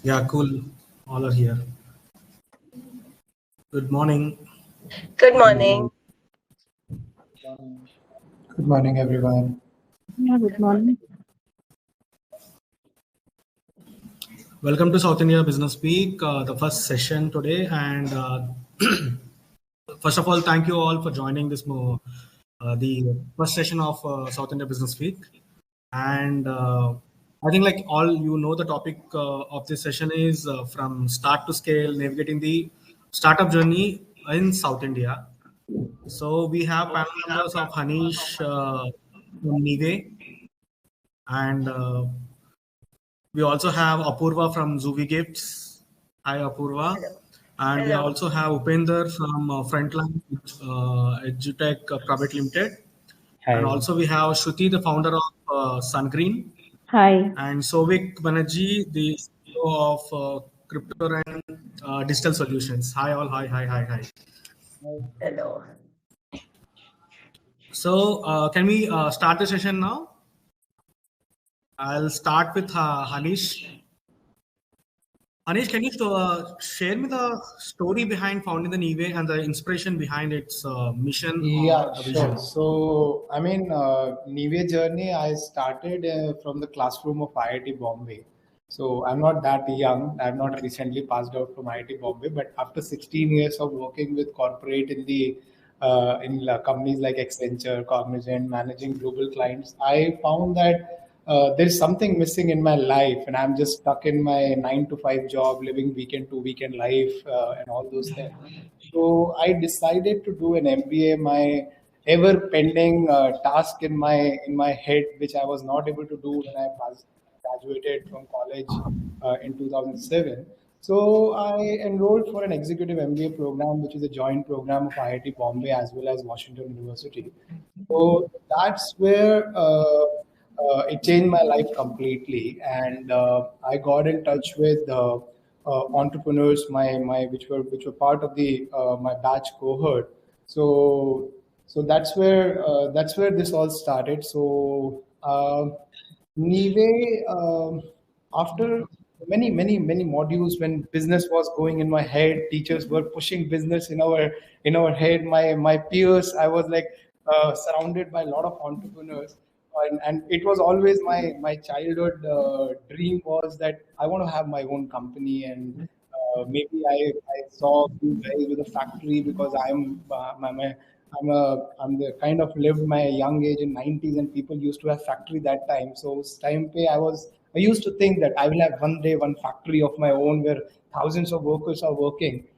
Yeah, cool. All are here. Good morning. Good morning. Good morning, everyone. Yeah, good morning. Welcome to South India Business Week, the first session today. And first of all, thank you all for joining the first session of South India Business Week. And I think like all you know, the topic of this session is from start to scale, navigating the startup journey in South India. So we have panel members of Hanish from Neevay, and we also have Apurva from Zuvi Gifts. Hi, Apurva. Hello. And we Hello. also have Upendra from Frontlines, EduTech Private Limited. Hi. And also we have Sruthi, the founder of Sungreen. Hi. And Souvik, Banerjee, the CEO of Kryptaroid Digital Solutions. Hi all. Hi. Hello. So can we start the session now? I'll start with Hanish. Hanish, can you share me the story behind founding the Neevay and the inspiration behind its mission Yeah, or vision? sure. So, Neevay journey, I started from the classroom of IIT Bombay. So, I'm not that young. I've not recently passed out from IIT Bombay, but after 16 years of working with corporate in companies like Accenture, Cognizant, managing global clients, I found that there's something missing in my life, and I'm just stuck in my 9 to 5 job, living weekend to weekend life, and all those things. So I decided to do an MBA. My ever pending task in my head, which I was not able to do when I graduated from college in 2007. So I enrolled for an executive MBA program, which is a joint program of IIT Bombay as well as Washington University. So that's where it changed my life completely, and I got in touch with entrepreneurs, which were part of the my batch cohort. So that's where this all started. So Neevay, after many modules, when business was going in my head, teachers were pushing business in our head. My peers, I was like surrounded by a lot of entrepreneurs, and it was always my childhood dream was that I want to have my own company, and maybe I saw you guys with a factory because I'm the kind of lived my young age in 90s, and people used to have factory that time. So time pay, I used to think that I will have one day one factory of my own where thousands of workers are working.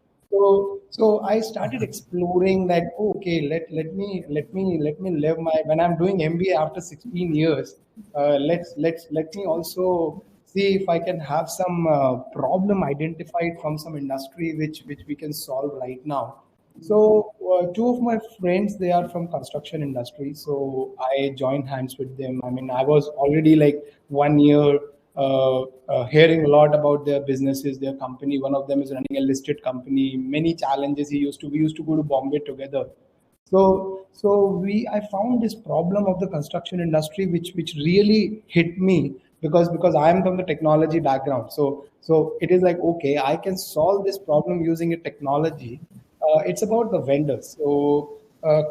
So I started exploring that. Oh, okay, let me live my, when I'm doing MBA after 16 years. Let me also see if I can have some problem identified from some industry which we can solve right now. So two of my friends, they are from construction industry. So I joined hands with them. I mean, I was already like 1 year hearing a lot about their businesses, their company. One of them is running a listed company. Many challenges we used to go to Bombay together. So I found this problem of the construction industry, which really hit me because I am from the technology background. So it is like, okay, I can solve this problem using a technology. It's about the vendors. So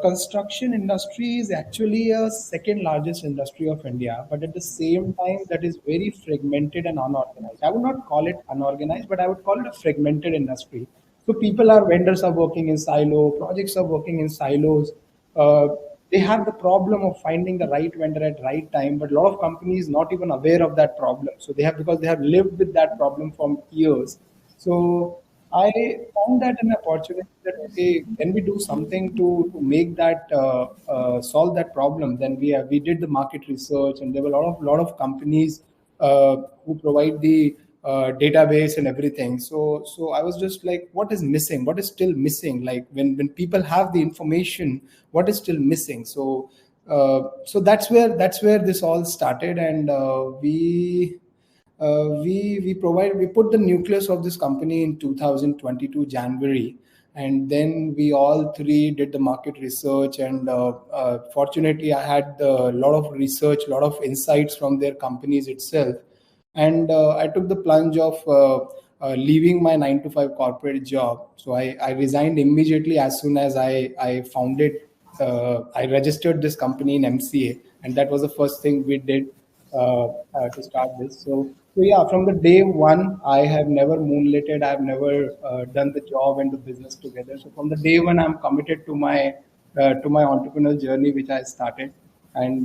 construction industry is actually a second largest industry of India, but at the same time, that is very fragmented and unorganized. I would not call it unorganized, but I would call it a fragmented industry. So vendors are working in silo, projects are working in silos. Uh, they have the problem of finding the right vendor at right time, but a lot of companies not even aware of that problem. So because they have lived with that problem for years. So I found that an opportunity that, okay, can we do something to make that solve that problem? Then we did the market research, and there were a lot of companies who provide the database and everything. So I was just like, what is missing? What is still missing? Like when people have the information, what is still missing? So that's where this all started, and we put the nucleus of this company in 2022 January, and then we all three did the market research, and fortunately I had a lot of research, a lot of insights from their companies itself. And I took the plunge of leaving my 9 to 5 corporate job. So I resigned immediately as soon as I founded, I registered this company in MCA, and that was the first thing we did to start this. So yeah, from the day one, I have never moonlighted. I've never done the job and the business together. So from the day one, I'm committed to my entrepreneurial journey, which I started. And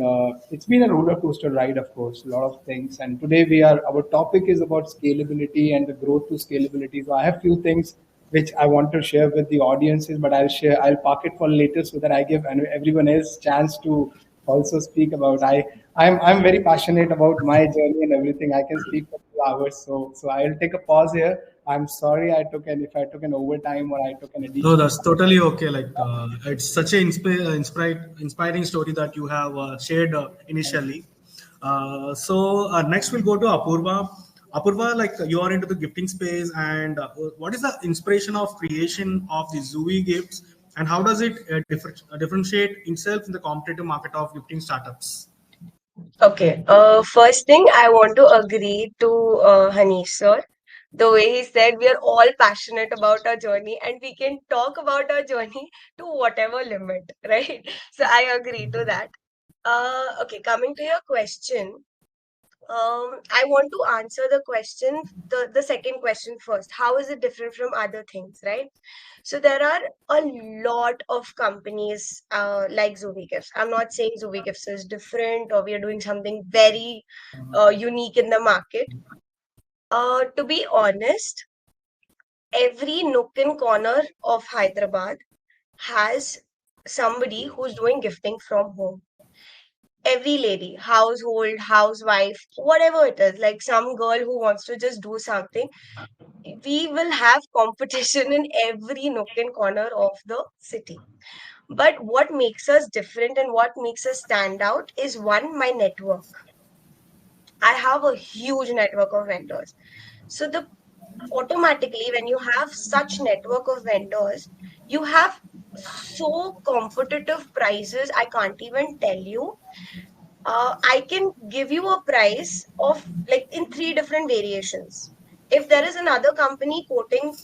it's been a roller coaster ride, of course, a lot of things. And today our topic is about scalability and the growth to scalability. So I have few things which I want to share with the audiences, but I'll park it for later so that I give everyone else chance to also speak about. I'm very passionate about my journey and everything. I can speak for 2 hours. So I'll take a pause here. I'm sorry if I took an overtime or I took an No, additional. that's totally okay. Like it's such an inspiring story that you have shared initially. So next we'll go to Apurva. Apurva, like you are into the gifting space, and what is the inspiration of creation of the Zuvi gifts, and how does it differentiate itself in the competitive market of gifting startups? Okay. First thing I want to agree to Hanish sir. The way he said we are all passionate about our journey and we can talk about our journey to whatever limit, right? So I agree to that. Okay, coming to your question, I want to answer the second question first. How is it different from other things, right? So there are a lot of companies like Zuvi Gifts. I'm not saying Zuvi Gifts is different or we are doing something very unique in the market. To be honest, every nook and corner of Hyderabad has somebody who's doing gifting from home. Every lady, household, housewife, whatever it is, like some girl who wants to just do something, we will have competition in every nook and corner of the city. But what makes us different and what makes us stand out is one, my network. I have a huge network of vendors. So the automatically when you have such network of vendors, you have so competitive prices. I can't even tell you. I can give you a price of like in three different variations. If there is another company quoting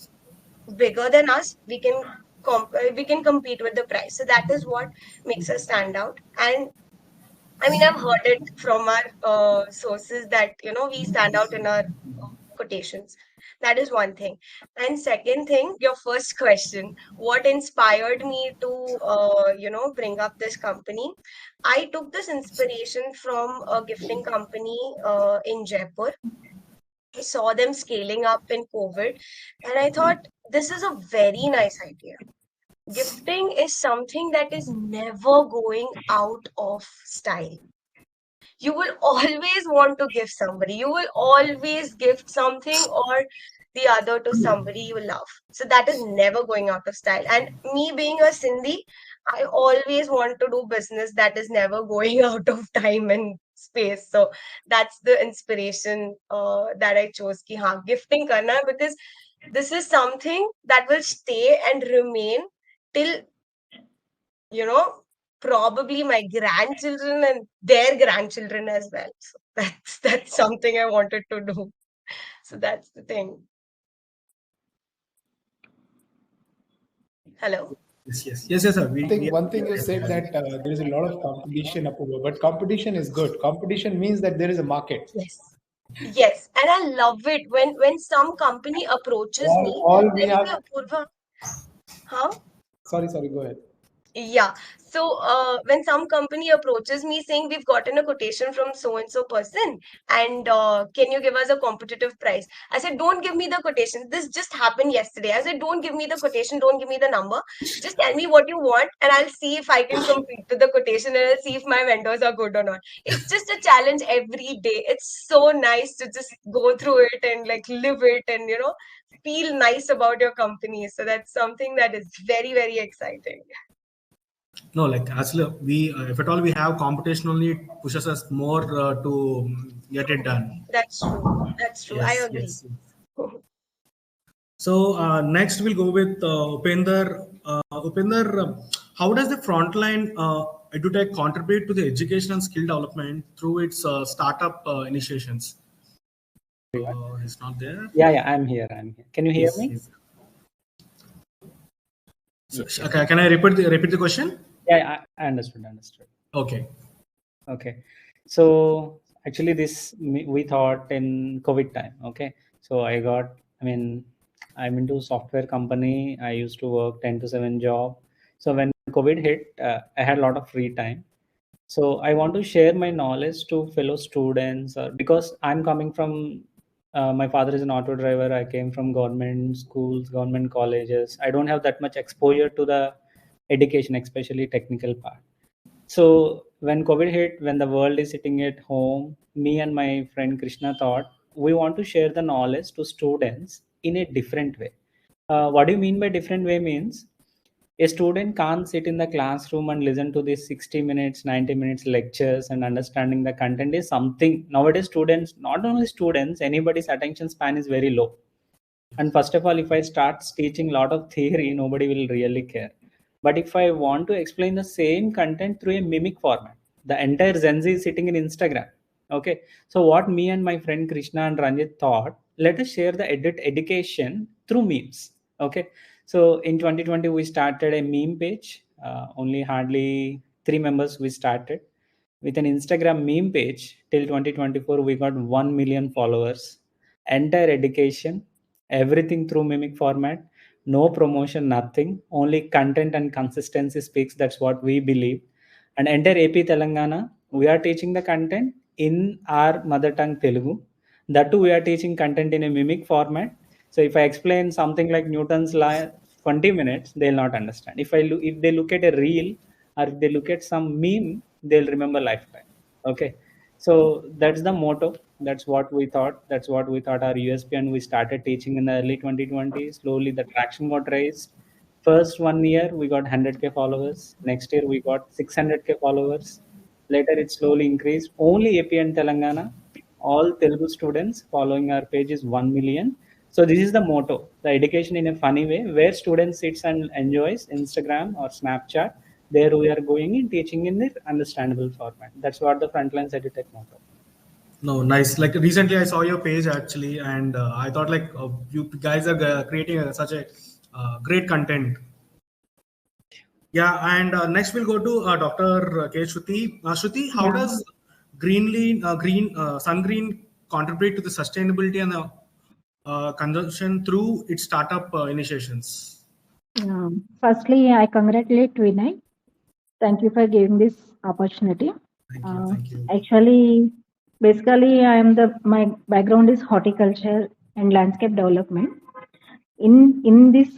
bigger than us, we can compete with the price. So that is what makes us stand out. And I mean, I've heard it from our sources that we stand out in our quotations. That is one thing. And second thing, your first question, what inspired me to bring up this company? I took this inspiration from a gifting company in Jaipur. I saw them scaling up in COVID, and I thought this is a very nice idea. Gifting is something that is never going out of style. You will always want to give somebody. You will always gift something or the other to somebody you love. So that is never going out of style. And me being a Sindhi, I always want to do business that is never going out of time and space. So that's the inspiration that I chose. Ki, haan, gifting karna hai, because this is something that will stay and remain till you know, probably my grandchildren and their grandchildren as well. So that's something I wanted to do. So that's the thing. Hello. Yes, sir. One thing you said that there is a lot of competition, Apurva, but competition is good. Competition means that there is a market. Yes. Yes. And I love it when some company approaches me, All we let's say have. Apurva, huh? Sorry, go ahead. Yeah. So when some company approaches me saying we've gotten a quotation from so and so person, and can you give us a competitive price? I said, don't give me the quotation. This just happened yesterday. I said, don't give me the quotation. Don't give me the number. Just tell me what you want, and I'll see if I can compete with the quotation, and I'll see if my vendors are good or not. It's just a challenge every day. It's so nice to just go through it and like live it, and feel nice about your company. So that's something that is very, very exciting. No, like actually, we if at all we have competition, only it pushes us more to get it done. That's true. That's true. I Yes, agree. yes. So next we'll go with Upendra. Upendra, how does the frontline EduTech contribute to the education and skill development through its startup initiations? He's not there. Yeah, I'm here. Can you hear me? Okay, can I repeat the question? Yeah, I understood. Okay. So actually, we thought in COVID time. Okay, so I'm into software company. I used to work 10 to 7 job. So when COVID hit, I had a lot of free time. So I want to share my knowledge to fellow students because I'm coming from. My father is an auto driver. I came from government schools, government colleges. I don't have that much exposure to the education, especially technical part. So when COVID hit, when the world is sitting at home, me and my friend Krishna thought we want to share the knowledge to students in a different way. What do you mean by different way? Means a student can't sit in the classroom and listen to these 60 minutes, 90 minutes lectures and understanding the content is something nowadays students, not only students, anybody's attention span is very low. And first of all, if I start teaching a lot of theory, nobody will really care. But if I want to explain the same content through a mimic format, the entire Gen Z is sitting in Instagram. Okay. So what me and my friend Krishna and Ranjit thought, let us share the education through memes. Okay. So in 2020, we started a meme page. Only hardly 3 members we started. With an Instagram meme page till 2024, we got 1 million followers. Entire education, everything through mimic format, no promotion, nothing, only content and consistency speaks. That's what we believe. And entire AP Telangana, we are teaching the content in our mother tongue Telugu. That too, we are teaching content in a mimic format. So if I explain something like Newton's law 20 minutes, they'll not understand. If they look at a reel or if they look at some meme, they'll remember lifetime. Okay. So that's the motto. That's what we thought. That's what we thought our USP, and we started teaching in the early 2020s. Slowly, the traction got raised. First 1 year, we got 100K followers. Next year, we got 600K followers. Later, it slowly increased. Only AP and Telangana, all Telugu students following our page is 1 million. So this is the motto: the education in a funny way, where students sits and enjoys Instagram or Snapchat. There we are going in teaching in the understandable format. That's what the Frontlines EduTech motto. No, nice. Like recently, I saw your page actually, and I thought like you guys are creating such a great content. Yeah, and next we'll go to Dr. K. Shruti. Shruti, how does sun green contribute to the sustainability and the consumption through its startup initiations? Firstly, I congratulate Vinay. Thank you for giving this opportunity. Thank you. Actually, basically, my background is horticulture and landscape development. In this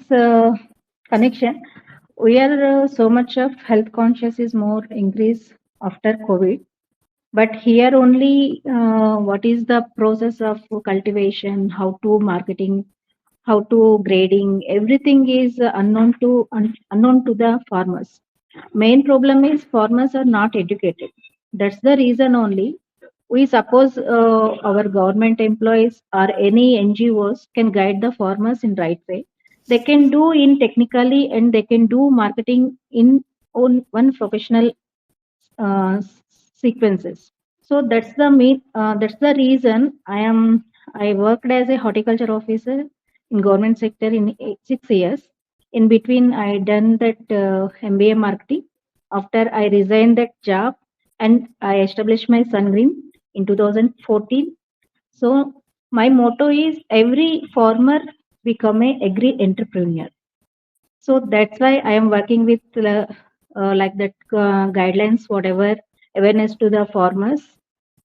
connection, we are so much of health conscious is more increase after COVID. But here only, what is the process of cultivation, how to marketing, how to grading, everything is unknown to the farmers. Main problem is farmers are not educated. That's the reason only. We suppose our government employees or any NGOs can guide the farmers in right way. They can do in technically and they can do marketing in one professional sequences. So that's the reason I worked as a horticulture officer in government sector in 6 years. In between, I done that MBA marketing. After I resigned that job and I established my Sungreen in 2014. So my motto is every farmer become a agri entrepreneur. So that's why I am working with like that guidelines, whatever awareness to the farmers,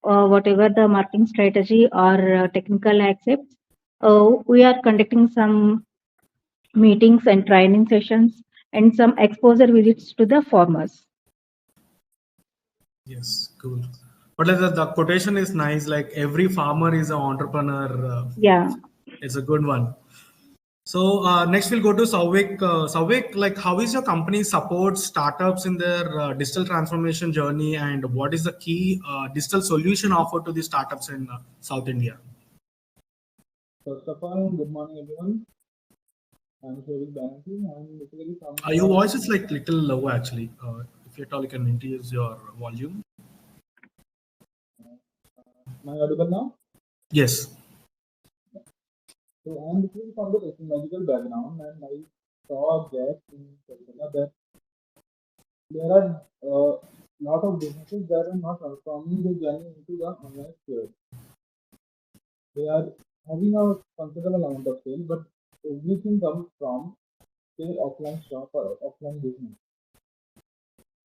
whatever the marketing strategy or technical accepts. We are conducting some meetings and training sessions and some exposure visits to the farmers. Yes, cool. But like the quotation is nice. Like every farmer is an entrepreneur. Yeah. It's a good one. So next we'll go to Souvik. Souvik, like how is your company support startups in their digital transformation journey, and what is the key digital solution offered to the startups in South India? First of all, good morning everyone. I'm Souvik Banerjee. I'm basically from. Your voice is like little low actually. If at all you can increase your volume. Am I audible now? Yes. So I'm looking from the technological background, and I saw a gap in Calcutta that there are a lot of businesses that are not transforming their journey into the online sphere. They are having a considerable amount of sale, but everything comes from their offline shop or offline business.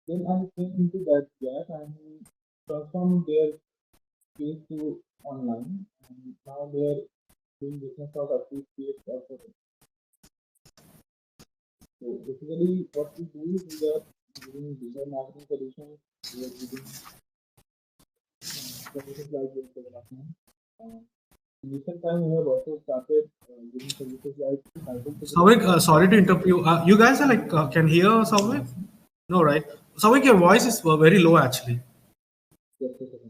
Then I came into that gap and transformed their space to online, and now they are doing business of at least 3x of it. So basically, what we do is we are giving digital marketing solutions, we are giving services like web development. In recent time, we have also started giving services like Souvik, cybersecurity. sorry to interrupt you. You guys are like, can hear Souvik? No, right? Souvik, your voice is very low actually. Just a second.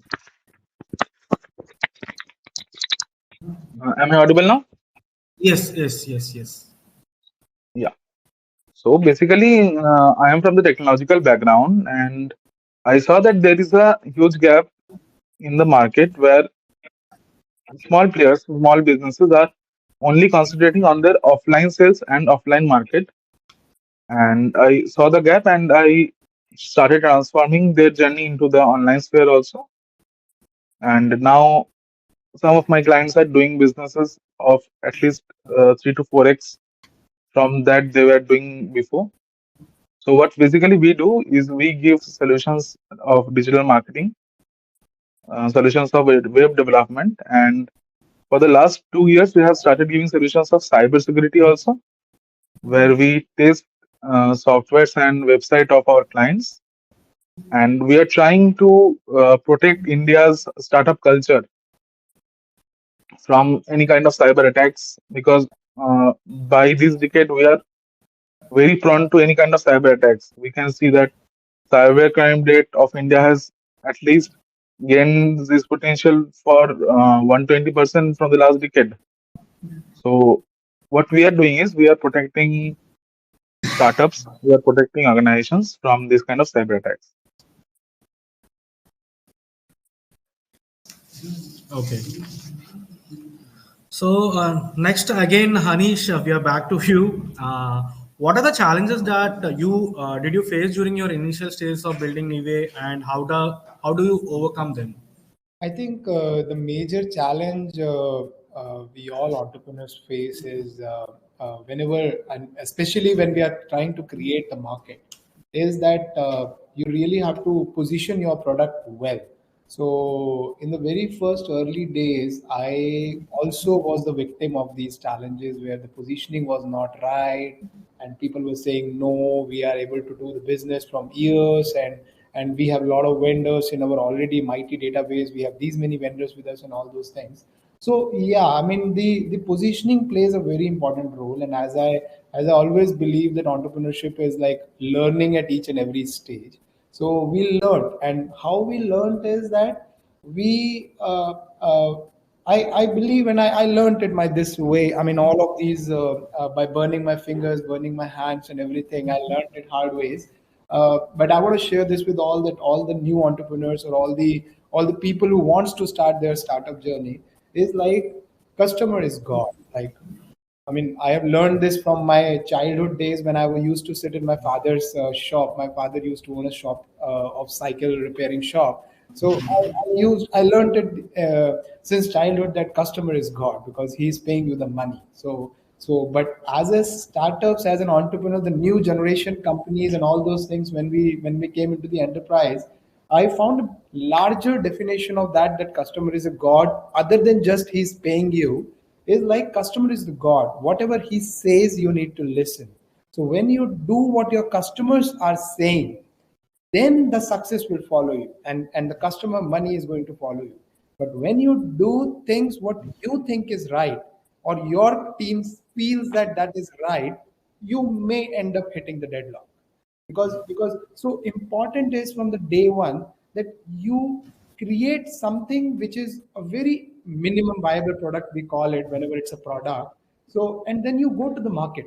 Am I audible now? Yes, yes, yes, yes. Yeah. So basically, I am from the technological background, and I saw that there is a huge gap in the market where small players, small businesses are only concentrating on their offline sales and offline market. And I saw the gap, and I started transforming their journey into the online sphere also. And now some of my clients are doing businesses of at least 3 to 4x from that they were doing before. So what basically we do is we give solutions of digital marketing, solutions of web development, and for the last 2 years we have started giving solutions of cybersecurity also, where we test softwares and website of our clients, and we are trying to protect India's startup culture from any kind of cyber attacks, because by this decade we are very prone to any kind of cyber attacks. We can see that cybercrime rate of India has at least gained this potential for 120% from the last decade. So what we are doing is we are protecting startups, we are protecting organizations from this kind of cyber attacks. Okay. So next again, Hanish, we are back to you. What are the challenges that you did you face during your initial stages of building Neevay, and how do you overcome them? I think the major challenge we all entrepreneurs face is whenever, and especially when we are trying to create the market, is that you really have to position your product well. So, in the very first early days, I also was the victim of these challenges where the positioning was not right, and people were saying, no, we are able to do the business from years, and we have a lot of vendors in our already mighty database. We have these many vendors with us and all those things. So yeah, I mean the positioning plays a very important role, and as I always believe that entrepreneurship is like learning at each and every stage. So we learned, and how we learned is that we I believe, and I learned it my this way. I mean, all of these by burning my fingers, burning my hands, and everything. I learned it hard ways. But I want to share this with all the new entrepreneurs, or all the people who wants to start their startup journey. Is like customer is God. Like, I mean, I have learned this from my childhood days when I used to sit in my father's shop. My father used to own a shop of cycle repairing shop. So I learned it since childhood that customer is God because he's paying you the money. But as a startups, as an entrepreneur, the new generation companies and all those things, when we came into the enterprise, I found a larger definition of that customer is a God other than just he's paying you, is like customer is the God. Whatever he says, you need to listen. So when you do what your customers are saying, then the success will follow you, and the customer money is going to follow you. But when you do things what you think is right, or your team feels that that is right, you may end up hitting the deadlock, because so important is from the day one that you create something which is a very minimum viable product, we call it whenever it's a product. So and then you go to the market,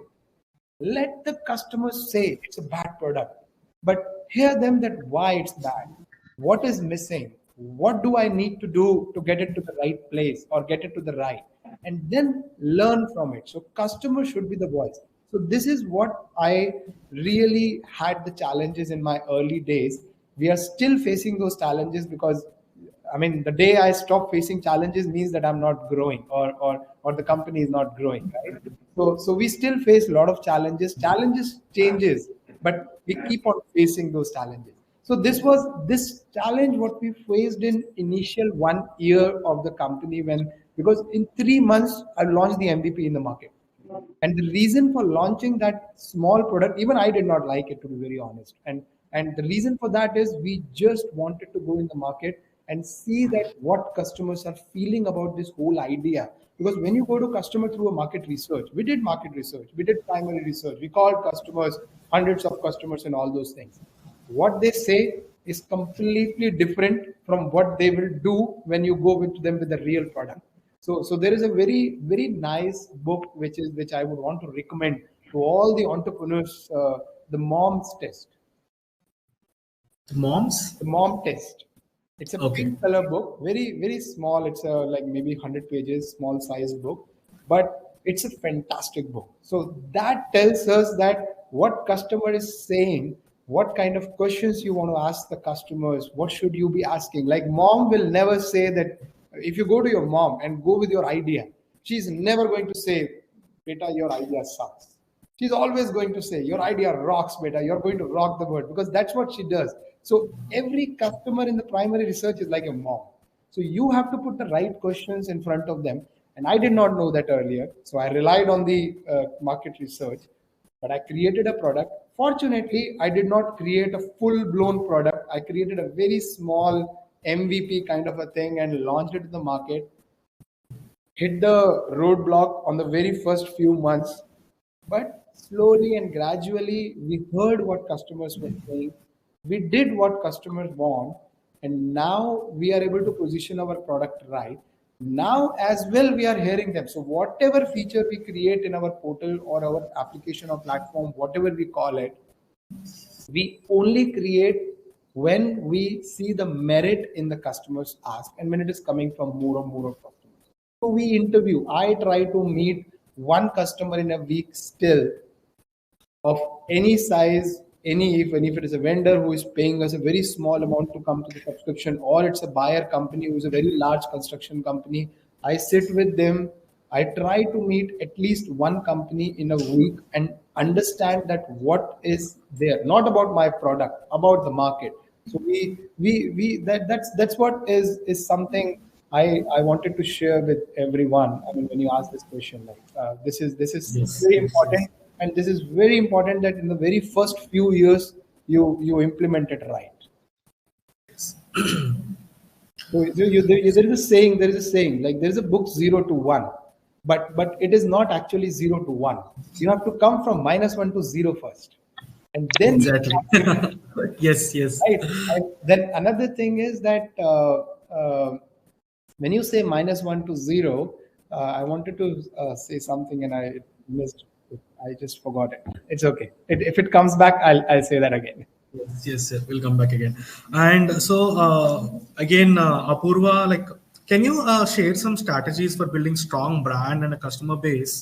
let the customers say it's a bad product, but hear them that why it's bad, what is missing, what do I need to do to get it to the right place or get it to the right. and then learn from it. So customer should be the voice. So this is what I really had the challenges in my early days. We are still facing those challenges because I mean, the day I stop facing challenges means that I'm not growing, or the company is not growing, right? So we still face a lot of challenges. Challenges changes, but we keep on facing those challenges. So this challenge what we faced in initial 1 year of the company, when because in 3 months I launched the MVP in the market. And the reason for launching that small product, even I did not like it, to be very honest. And the reason for that is we just wanted to go in the market and see that what customers are feeling about this whole idea. Because when you go to customer through a market research, we did market research, we did primary research, we called customers, hundreds of customers, and all those things. What they say is completely different from what they will do when you go with them with the real product. So there is a very nice book which I would want to recommend to all the entrepreneurs. The Mom's Test. Moms? The Mom Test. It's a Okay. pink color book, very small. It's like maybe 100 pages, small size book, but it's a fantastic book. So that tells us that what customer is saying, what kind of questions you want to ask the customers, what should you be asking. Like mom will never say that. If you go to your mom and go with your idea, she's never going to say, beta, your idea sucks. She's always going to say, your idea rocks, beta, you're going to rock the world, because that's what she does. So every customer in the primary research is like a mom. So you have to put the right questions in front of them. And I did not know that earlier. So I relied on the market research, but I created a product. Fortunately, I did not create a full blown product. I created a very small MVP kind of a thing and launched it to the market. Hit the roadblock on the very first few months, but slowly and gradually we heard what customers were saying. We did what customers want, and now we are able to position our product right. Now as well we are hearing them. So whatever feature we create in our portal or our application or platform, whatever we call it, we only create when we see the merit in the customer's ask and when it is coming from more and more of customers. So we interview. I try to meet one customer in a week still, of any size, even if it is a vendor who is paying us a very small amount to come to the subscription, or it's a buyer company who is a very large construction company. I sit with them. I try to meet at least one company in a week and understand that what is there, not about my product, about the market. So that's what is something I wanted to share with everyone. I mean, when you ask this question, like this is Yes. very Yes. important, and this is very important that in the very first few years you implement it right. So there is a saying, like there is a book 0 to 1, but it is not actually 0 to 1. You have to come from -1 to 0 first, and then Exactly. Yes. Yes. right. And then another thing is that when you say -1 to 0, I wanted to say something and I missed it. I just forgot it. It's okay. If it comes back, I'll say that again. Yes, yes, sir. We'll come back again. And so, again, Apurva, like, can you share some strategies for building strong brand and a customer base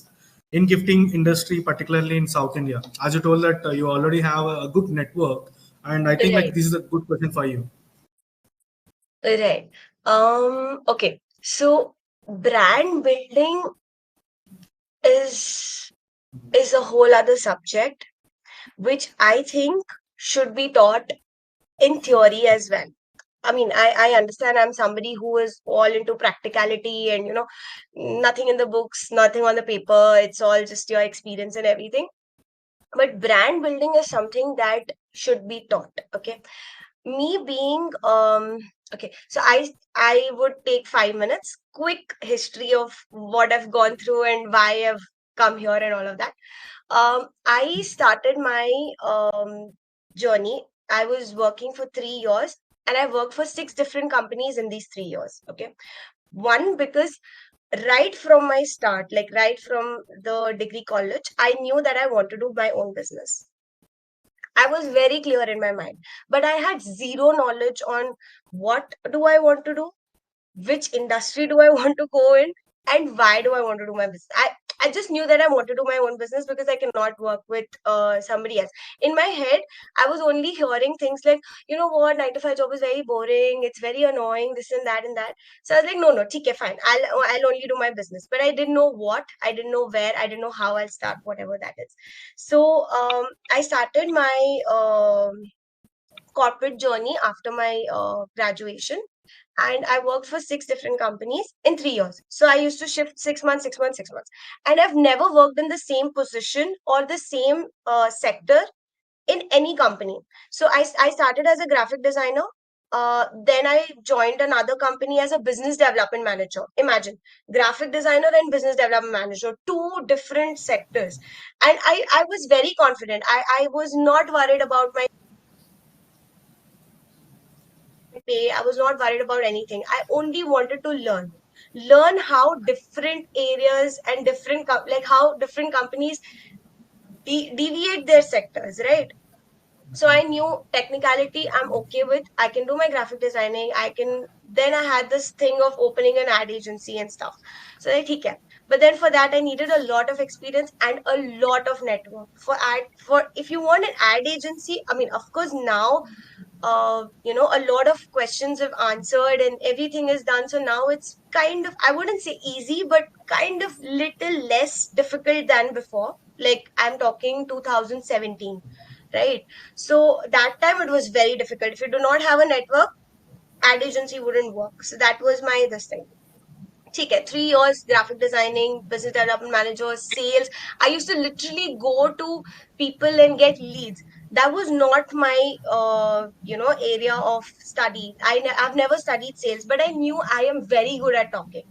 in gifting industry, particularly in South India? As you told that you already have a good network, and I think like Right. this is a good question for you. Right. Okay. So brand building is a whole other subject, which I think should be taught in theory as well. I mean, I understand I'm somebody who is all into practicality and, nothing in the books, nothing on the paper. It's all just your experience and everything. But brand building is something that should be taught. Okay. Me being, okay. So I would take 5 minutes, quick history of what I've gone through and why I've come here and all of that. I started my journey. I was working for 3 years and I worked for 6 different companies in these 3 years. Okay. One, because right from my start, like right from the degree college, I knew that I want to do my own business. I was very clear in my mind, but I had zero knowledge on what do I want to do, which industry do I want to go in, And why do I want to do my business? I just knew that I want to do my own business because I cannot work with somebody else. In my head, I was only hearing things like, you know what, 9 to 5 job is very boring, it's very annoying, this and that and that. So I was like, no, okay, fine. I'll only do my business. But I didn't know what, I didn't know where, I didn't know how I'll start, whatever that is. So I started my corporate journey after my graduation, and I worked for 6 different companies in 3 years. So I used to shift 6 months, 6 months, 6 months. And I've never worked in the same position or the same sector in any company. So I started as a graphic designer. Then I joined another company as a business development manager. Imagine, graphic designer and business development manager, two different sectors. And I was very confident. I was not worried about my pay. I was not worried about anything. I only wanted to learn how different areas and different like how different companies deviate their sectors, right? So I knew technicality I'm okay with. I can do my graphic designing. Then I had this thing of opening an ad agency and stuff. So like, okay. But then for that, I needed a lot of experience and a lot of network for if you want an ad agency. I mean, of course, now a lot of questions have answered and everything is done. So now it's kind of, I wouldn't say easy, but kind of little less difficult than before. Like I'm talking 2017, right? So that time it was very difficult. If you do not have a network, ad agency wouldn't work. So that was my this thing. Okay, 3 years graphic designing, business development manager, sales. I used to literally go to people and get leads. That was not my area of study. I've never studied sales, but I knew I am very good at talking.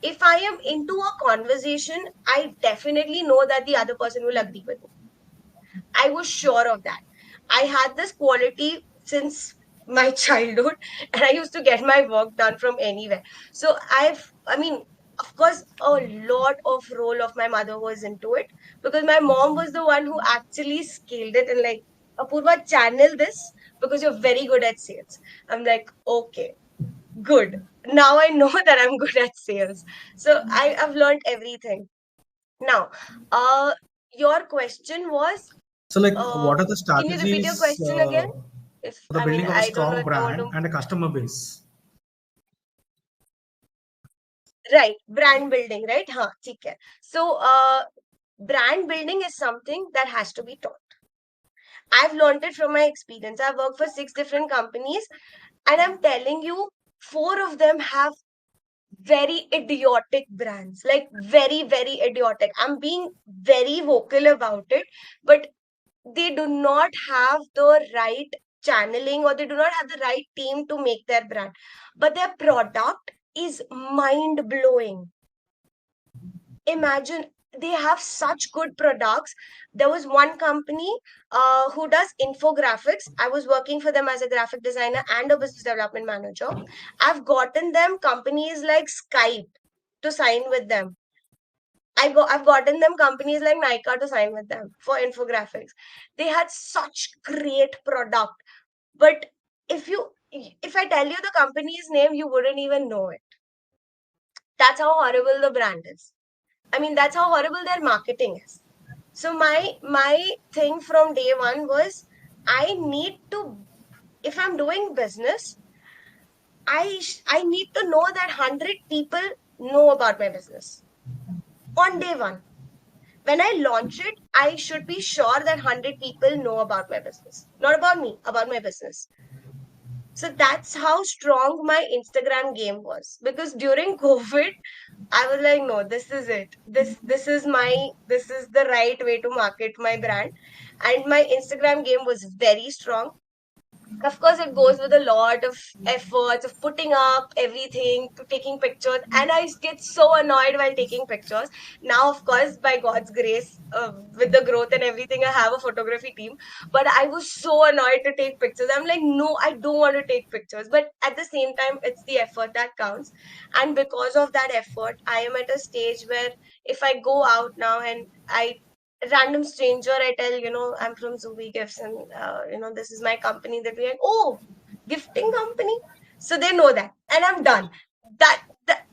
If I am into a conversation, I definitely know that the other person will agree with me. I was sure of that. I had this quality since my childhood, and I used to get my work done from anywhere. So I mean, of course, a lot of role of my mother was into it, because my mom was the one who actually scaled it and like, Apurva, channel this because you're very good at sales. I'm like, okay, good. Now I know that I'm good at sales. So I've learned everything. Now, your question was, So, like, uh, what are the can you repeat your strategies question again? If for the I mean, building of a I don't know strong if I want brand to. and a customer base? Right, brand building, right? Huh, okay. So, brand building is something that has to be taught. I've learned it from my experience. I've worked for 6 different companies, and I'm telling you, 4 of them have very idiotic brands, like very, very idiotic. I'm being very vocal about it, but they do not have the right channeling, or they do not have the right team to make their brand, but their product is mind blowing. Imagine, they have such good products. There was one company who does infographics. I was working for them as a graphic designer and a business development manager. I've gotten them companies like Skype to sign with them. I've gotten them companies like Nika to sign with them for infographics. They had such great product, but if I tell you the company's name, you wouldn't even know it. That's how horrible the brand is. I mean, that's how horrible their marketing is. So my thing from day one was, I need to, if I'm doing business, I need to know that 100 people know about my business on day one. When I launch it, I should be sure that 100 people know about my business, not about me, about my business. So that's how strong my Instagram game was. Because during COVID, I was like, no, this is it. This is the right way to market my brand. And my Instagram game was very strong. Of course, it goes with a lot of efforts of putting up everything, to taking pictures, and I get so annoyed while taking pictures. Now, of course, by God's grace, with the growth and everything, I have a photography team, but I was so annoyed to take pictures. I'm like, no, I don't want to take pictures, but at the same time, it's the effort that counts. And because of that effort, I am at a stage where if I go out now and I random stranger, I tell, I'm from Zuvi Gifts, and this is my company, that we like, oh, gifting company. So they know that, and I'm done.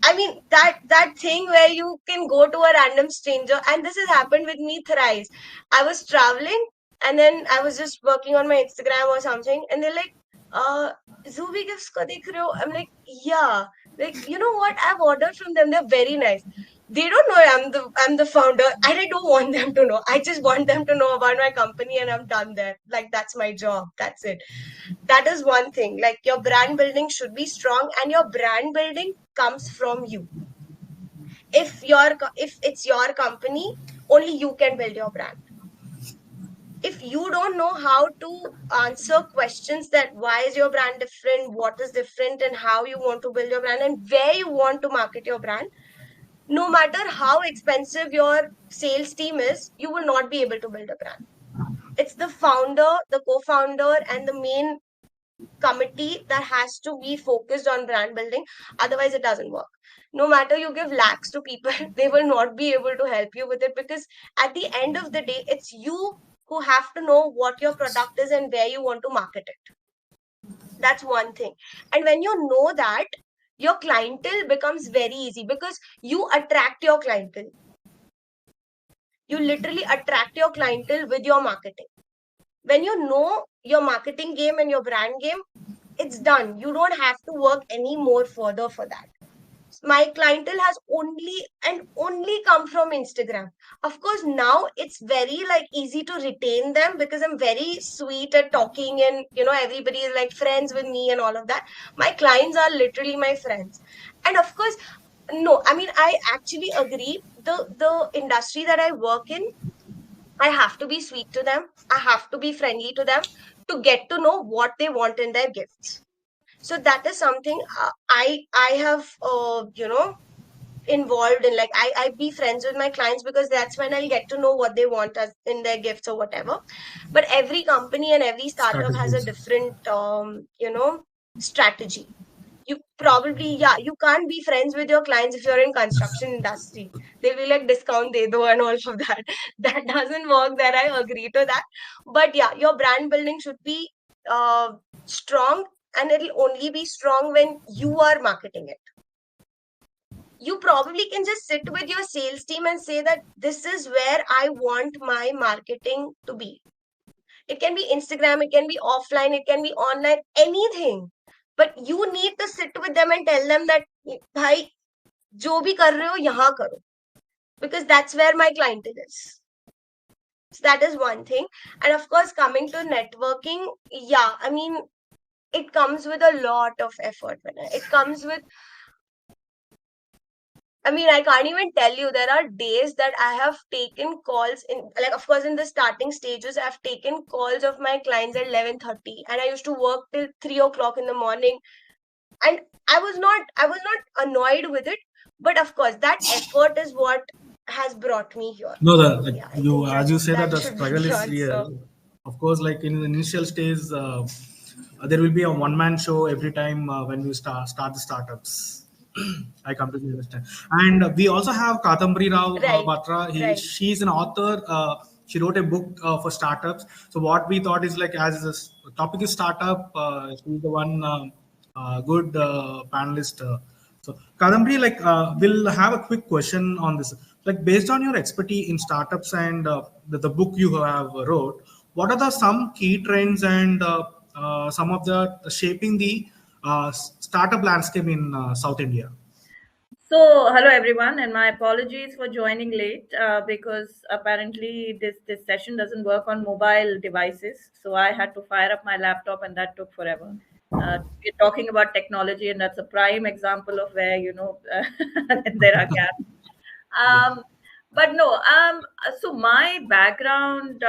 that thing where you can go to a random stranger, and this has happened with me thrice. I was traveling, and then I was just working on my Instagram or something, and they're like, Zuvi gifts ko dekh rahe ho? I'm like, yeah. Like, you know what? I've ordered from them. They're very nice. They don't know I'm the founder, and I don't want them to know. I just want them to know about my company, and I'm done there. Like, that's my job. That's it. That is one thing. Like, your brand building should be strong, and your brand building comes from you. If it's your company, only you can build your brand. If you don't know how to answer questions that why is your brand different, what is different, and how you want to build your brand, and where you want to market your brand, no matter how expensive your sales team is, you will not be able to build a brand. It's the founder, the co-founder, and the main committee that has to be focused on brand building. Otherwise, it doesn't work. No matter you give lakhs to people, they will not be able to help you with it, because at the end of the day, it's you who have to know what your product is and where you want to market it. That's one thing. And when you know that, your clientele becomes very easy, because you attract your clientele. You literally attract your clientele with your marketing. When you know your marketing game and your brand game, it's done. You don't have to work any more further for that. My clientele has only come from Instagram. Of course, now it's very easy to retain them, because I'm very sweet at talking, and everybody is like friends with me and all of that. My clients are literally my friends. And of course, no, I mean, I actually agree. The industry that I work in, I have to be sweet to them. I have to be friendly to them to get to know what they want in their gifts. So that is something I have involved in. Like, I be friends with my clients, because that's when I'll get to know what they want as in their gifts or whatever. But every company and every startup has a Strategies. different strategy. You probably, you can't be friends with your clients if you're in construction industry. They'll be like, discount de do and all of that. That doesn't work there. I agree to that. But yeah, your brand building should be strong, and it'll only be strong when you are marketing it. You probably can just sit with your sales team and say that this is where I want my marketing to be. It can be Instagram, it can be offline, it can be online, anything. But you need to sit with them and tell them that, bhai, jo bhi kar rahe ho, yahan karo. Because that's where my clientele is. So that is one thing. And of course, coming to networking, yeah, I mean, it comes with a lot of effort. It comes with, I mean, I can't even tell you. There are days that I have taken calls in, like, of course, in the starting stages, I've taken calls of my clients at 11:30, and I used to work till 3 o'clock in the morning. And I was not annoyed with it, but of course, that effort is what has brought me here. No, Yeah, I think as you say that that the should be struggle the is answer. real. Of course, like in the initial stage, there will be a one-man show every time when you start the startups. I completely understand. And we also have Kadambari Rao Right, Batra. right. She's an author. She wrote a book for startups. So what we thought is, like, as this topic is startup, she's the one good panelist. So Kadambari, like, we'll have a quick question on this. Like, based on your expertise in startups and the book you have wrote, what are the some key trends and some of the shaping the startup landscape in South India? So, hello everyone, and my apologies for joining late because apparently this session doesn't work on mobile devices. So I had to fire up my laptop, and that took forever. We're talking about technology, and that's a prime example of where there are gaps. Yeah. But no, so my background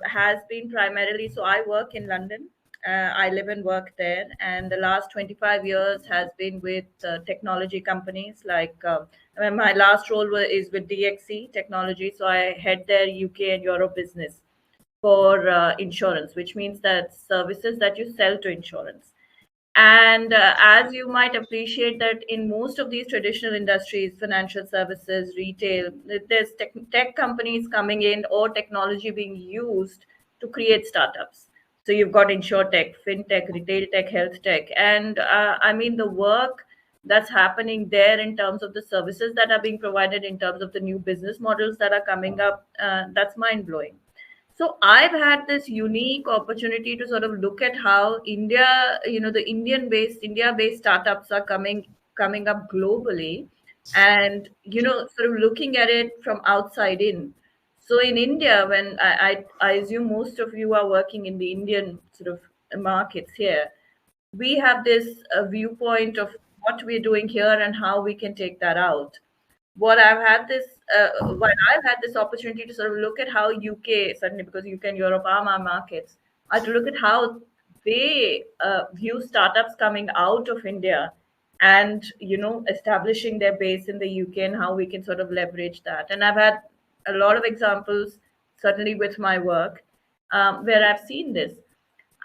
has been primarily, so I work in London. I live and work there, and the last 25 years has been with technology companies like I mean, my last role is with DXC Technology. So I head their UK and Europe business for insurance, which means that services that you sell to insurance. And as you might appreciate that in most of these traditional industries, financial services, retail, there's tech companies coming in or technology being used to create startups. So you've got insurtech, fintech, retail tech, health tech. And I mean, the work that's happening there in terms of the services that are being provided, in terms of the new business models that are coming up. That's mind blowing. So I've had this unique opportunity to sort of look at how India, the India based startups are coming up globally, and sort of looking at it from outside in. So in India, when I assume most of you are working in the Indian sort of markets here, we have this viewpoint of what we're doing here and how we can take that out. What I've had this While I've had this opportunity to sort of look at how UK, certainly because UK and Europe are my markets, I to look at how they view startups coming out of India and establishing their base in the UK, and how we can sort of leverage that. And I've had a lot of examples, certainly with my work, where I've seen this.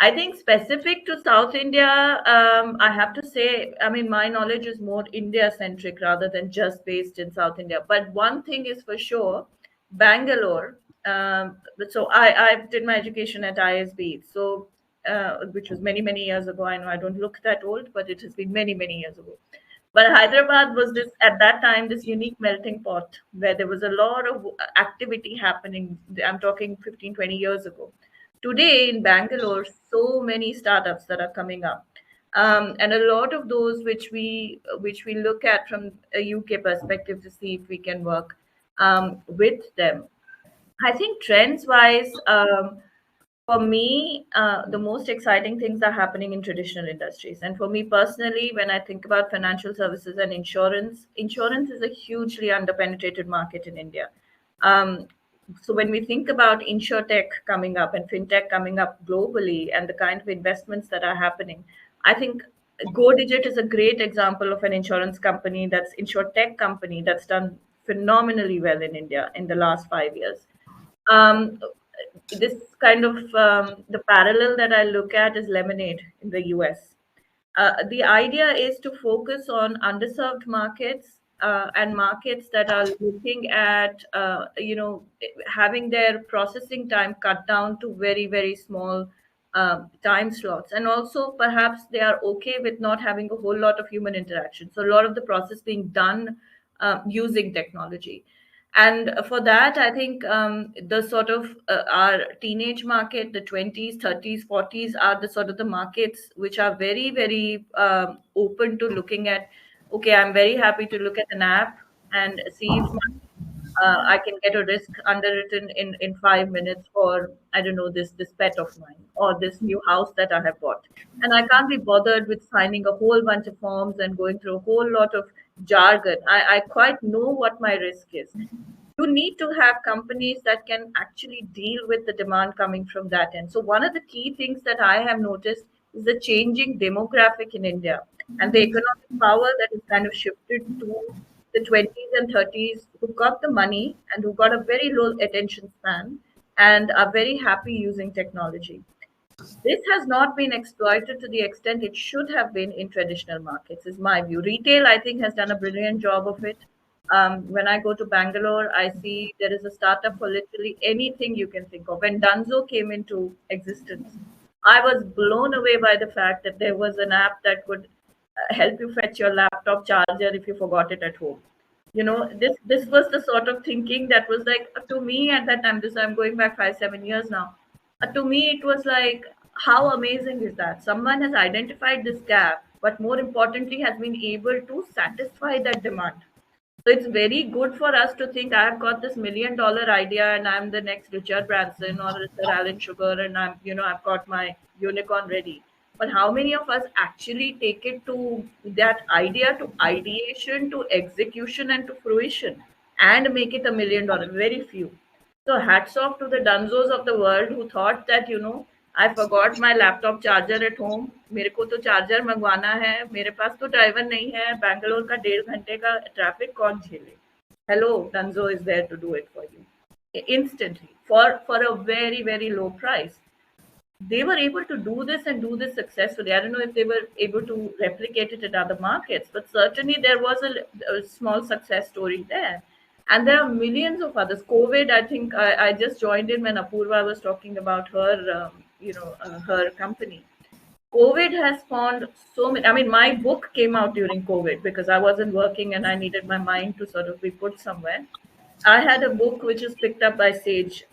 I think specific to South India, I have to say, I mean, my knowledge is more India centric rather than just based in South India. But one thing is for sure, Bangalore. So I did my education at ISB, so which was many, many years ago. I know I don't look that old, but it has been many, many years ago. But Hyderabad was this, at that time, this unique melting pot where there was a lot of activity happening. I'm talking 15, 20 years ago. Today in Bangalore, so many startups that are coming up. And a lot of those which we look at from a UK perspective to see if we can work with them. I think trends wise, for me, the most exciting things are happening in traditional industries. And for me personally, when I think about financial services and insurance is a hugely underpenetrated market in India. Um, so when we think about insurtech coming up and fintech coming up globally and the kind of investments that are happening, I think GoDigit is a great example of an insurance company, that's insurtech company that's done phenomenally well in India in the last 5 years. Um, this kind of The parallel that I look at is Lemonade in the US. The idea is to focus on underserved markets, and markets that are looking at having their processing time cut down to very, very small time slots, and also perhaps they are okay with not having a whole lot of human interaction, so a lot of the process being done using technology. And for that, I think the sort of our teenage market, the 20s, 30s, 40s, are the sort of the markets which are very, very open to looking at, okay, I'm very happy to look at an app and see if I can get a risk underwritten in 5 minutes for, I don't know, this pet of mine or this new house that I have bought. And I can't be bothered with signing a whole bunch of forms and going through a whole lot of jargon. I quite know what my risk is. You need to have companies that can actually deal with the demand coming from that end. So one of the key things that I have noticed is the changing demographic in India and the economic power that is kind of shifted to the 20s and 30s, who got the money and who got a very low attention span and are very happy using technology. This has not been exploited to the extent it should have been in traditional markets, is my view. Retail, I think, has done a brilliant job of it. When I go to Bangalore, I see there is a startup for literally anything you can think of. When Dunzo came into existence, I was blown away by the fact that there was an app that could help you fetch your laptop charger if you forgot it at home. This was the sort of thinking that was like, to me at that time, this I'm going back 5 7 years now. To me, it was like, how amazing is that someone has identified this gap, but more importantly has been able to satisfy that demand. So it's very good for us to think, I've got this $1 million idea and I'm the next Richard Branson or Sir Alan Sugar, and I've got my unicorn ready. But how many of us actually take it to that idea, to ideation, to execution, and to fruition and make it $1 million? Very few. So hats off to the Dunzos of the world who thought that, I forgot my laptop charger at home. मेरे को तो charger मंगवाना है, मेरे पास तो driver नहीं है, बैंगलोर का 1.5 घंटे का ट्रैफिक कौन झेले? Hello, Dunzo is there to do it for you instantly for a very, very low price. They were able to do this and do this successfully. I don't know if they were able to replicate it in other markets, but certainly there was a small success story there. And there are millions of others. COVID, I think I just joined in when Apurva was talking about her, her company. COVID has spawned so many. I mean, my book came out during COVID because I wasn't working and I needed my mind to sort of be put somewhere. I had a book which is picked up by Sage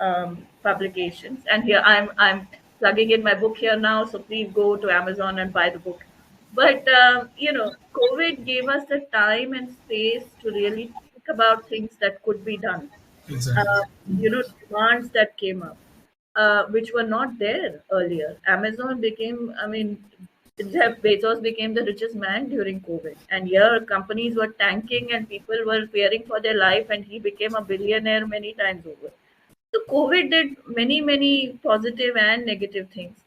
Publications, and here I'm plugging in my book here now. So please go to Amazon and buy the book. But COVID gave us the time and space to really think about things that could be done. Exactly. Uh, Demands that came up, which were not there earlier. Amazon became, I mean, Jeff Bezos became the richest man during COVID, and here companies were tanking and people were fearing for their life, and he became a billionaire many times over. So COVID did many, many positive and negative things.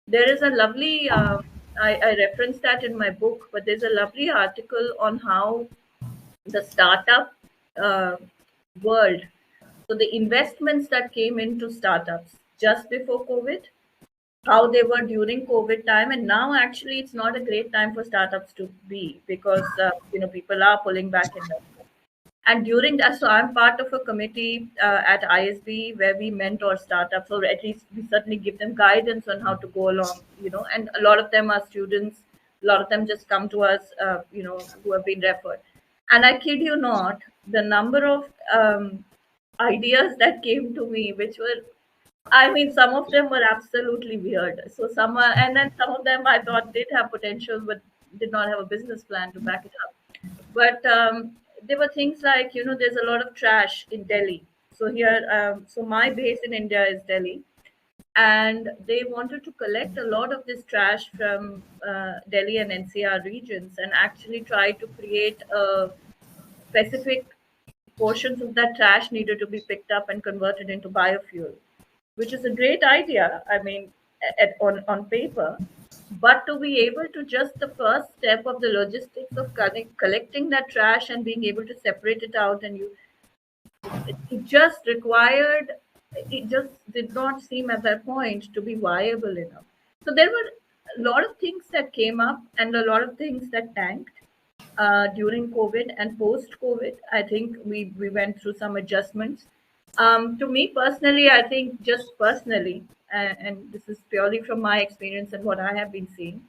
There is a lovely, I reference that in my book, but there's a lovely article on how the startup uh, world, so the investments that came into startups just before COVID, how they were during COVID time, and now actually it's not a great time for startups to be because people are pulling back investment. And during that, so I'm part of a committee at ISB where we mentor startups, or at least we certainly give them guidance on how to go along. And a lot of them are students. A lot of them just come to us, who have been referred. And I kid you not, the number of ideas that came to me, which were, I mean, some of them were absolutely weird. So some are, and then some of them I thought did have potential, but did not have a business plan to back it up. But there were things like, there's a lot of trash in Delhi. So here, so my base in India is Delhi, and they wanted to collect a lot of this trash from Delhi and NCR regions and actually try to create a specific portions of that trash needed to be picked up and converted into biofuel, which is a great idea. I mean, on paper, but to be able to just the first step of the logistics of collecting that trash and being able to separate it out, and it just required, it just did not seem at that point to be viable enough. So there were a lot of things that came up and a lot of things that tanked during COVID and post COVID. I think we went through some adjustments. To me personally, I think just personally, and this is purely from my experience and what I have been seeing,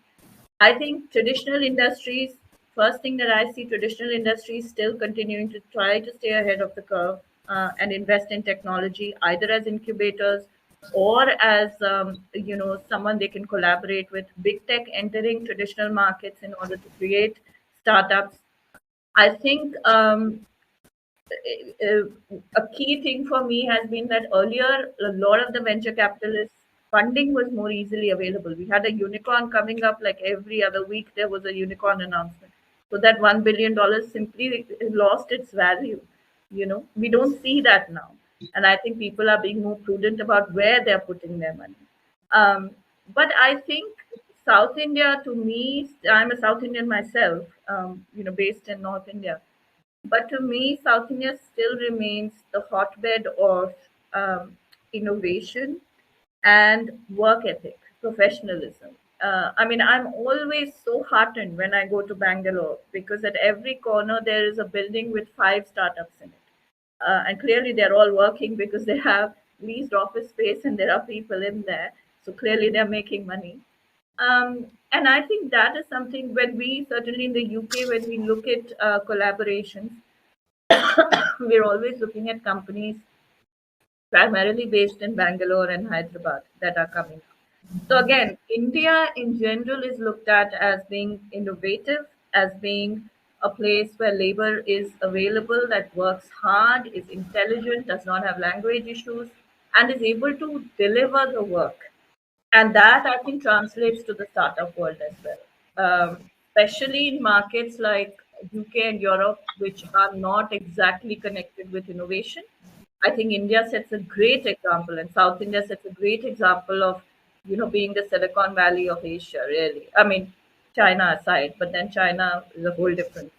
I think traditional industries, first thing that I see, traditional industries still continuing to try to stay ahead of the curve and invest in technology, either as incubators or as someone they can collaborate with. Big tech entering traditional markets in order to create startups. I think a key thing for me has been that earlier, a lot of the venture capitalists funding was more easily available. We had a unicorn coming up like every other week. There was a unicorn announcement. So that $1 billion simply lost its value. We don't see that now. And I think people are being more prudent about where they're putting their money. But I think South India, to me, I'm a South Indian myself, based in North India. But to me, South India still remains the hotbed of innovation and work ethic, professionalism. I mean, I'm always so heartened when I go to Bangalore because at every corner there is a building with 5 startups in it. And clearly they're all working because they have leased office space and there are people in there. So clearly they're making money. And I think that is something when we, certainly in the UK, when we look at collaborations, we're always looking at companies primarily based in Bangalore and Hyderabad that are coming up. So again, India in general is looked at as being innovative, as being a place where labor is available, that works hard, is intelligent, does not have language issues, and is able to deliver the work. And that I think translates to the startup world as well, especially in markets like UK and Europe, which are not exactly connected with innovation. I think India sets a great example, and South India sets a great example of, being the Silicon Valley of Asia. Really, I mean, China aside, but then China is a whole different,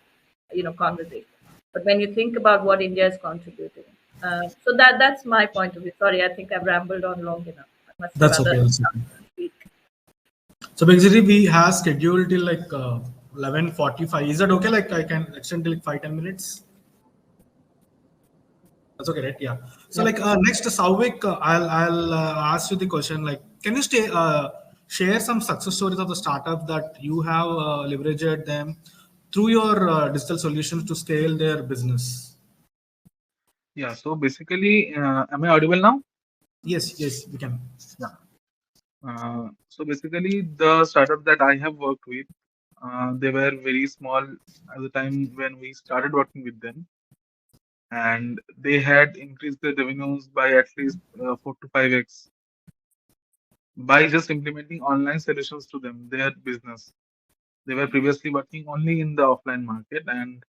conversation. But when you think about what India is contributing, so that's my point of view. Sorry, I think I've rambled on long enough. I must have That's okay. other That's okay. to speak. So basically, we have scheduled till like 11:45. Is that okay? Like I can extend till like 5-10 minutes. That's okay, right? Yeah. So like next, Souvik, I'll ask you the question. Like, can you share some success stories of the startup that you have leveraged them through your digital solutions to scale their business. Yeah. So basically, am I audible now? Yes, yes, we can. Yeah. So basically, the startup that I have worked with, they were very small at the time when we started working with them, and they had increased their revenues by at least 4 to 5x by just implementing online solutions to them, their business. They were previously working only in the offline market, and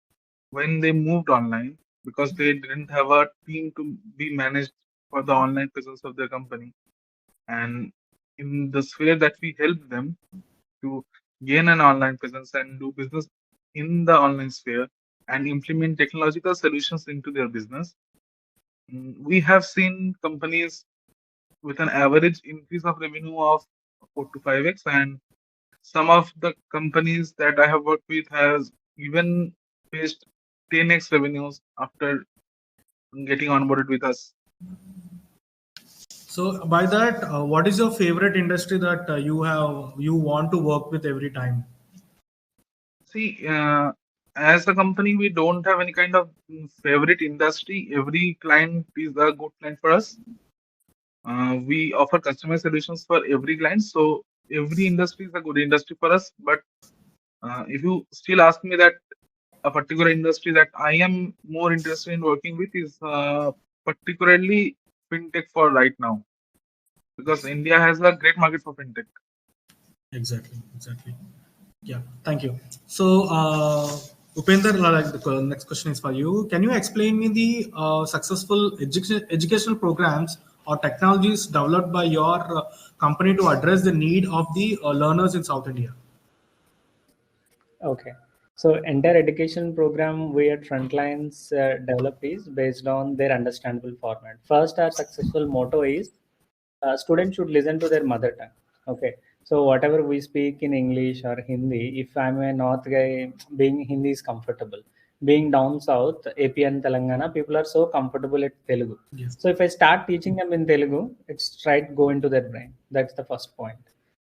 when they moved online, because they didn't have a team to be managed for the online presence of their company, and in the sphere that we helped them to gain an online presence and do business in the online sphere and implement technological solutions into their business, we have seen companies with an average increase of revenue of 4 to 5x, and some of the companies that I have worked with has even faced 10x revenues after getting onboarded with us. So by that, what is your favorite industry that you want to work with every time? See, as a company, we don't have any kind of favorite industry. Every client is a good client for us. We offer customized solutions for every client, so every industry is a good industry for us. But if you still ask me that a particular industry that I am more interested in working with is particularly fintech for right now, because India has a great market for fintech. Exactly, exactly. Yeah, thank you. So, Upendra, like the next question is for you. Can you explain me the successful educational programs or technologies developed by your company to address the need of the learners in South India? Okay. So entire education program we at Frontlines developed is based on their understandable format. First, our successful motto is students should listen to their mother tongue. Okay. So whatever we speak in English or Hindi, if I'm a North guy, being Hindi is comfortable. Being down south, AP and Telangana, people are so comfortable at Telugu. Yes. So if I start teaching them in Telugu, it's straight go into their brain. That's the first point.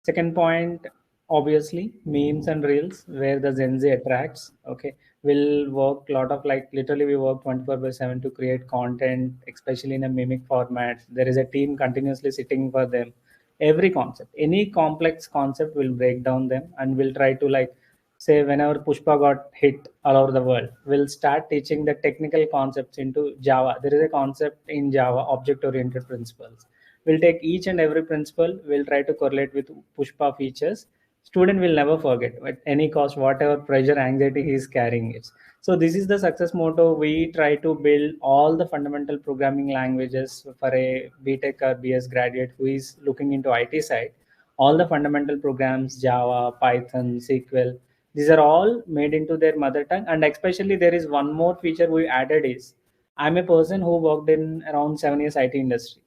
Second point, obviously, memes and reels where the Gen Z attracts. Okay, we'll work a lot of like literally we work 24/7 to create content, especially in a mimic format. There is a team continuously sitting for them. Every concept, any complex concept, will break down them and we'll try to like say whenever Pushpa got hit all over the world, we'll start teaching the technical concepts into Java. There is a concept in Java, object-oriented principles. We'll take each and every principle, we'll try to correlate with Pushpa features. Student will never forget at any cost, whatever pressure, anxiety he is carrying it. So this is the success motto. We try to build all the fundamental programming languages for a BTech or BS graduate who is looking into IT side. All the fundamental programs, Java, Python, SQL, these are all made into their mother tongue. And especially there is one more feature we added is I'm a person who worked in around 7 years IT industry.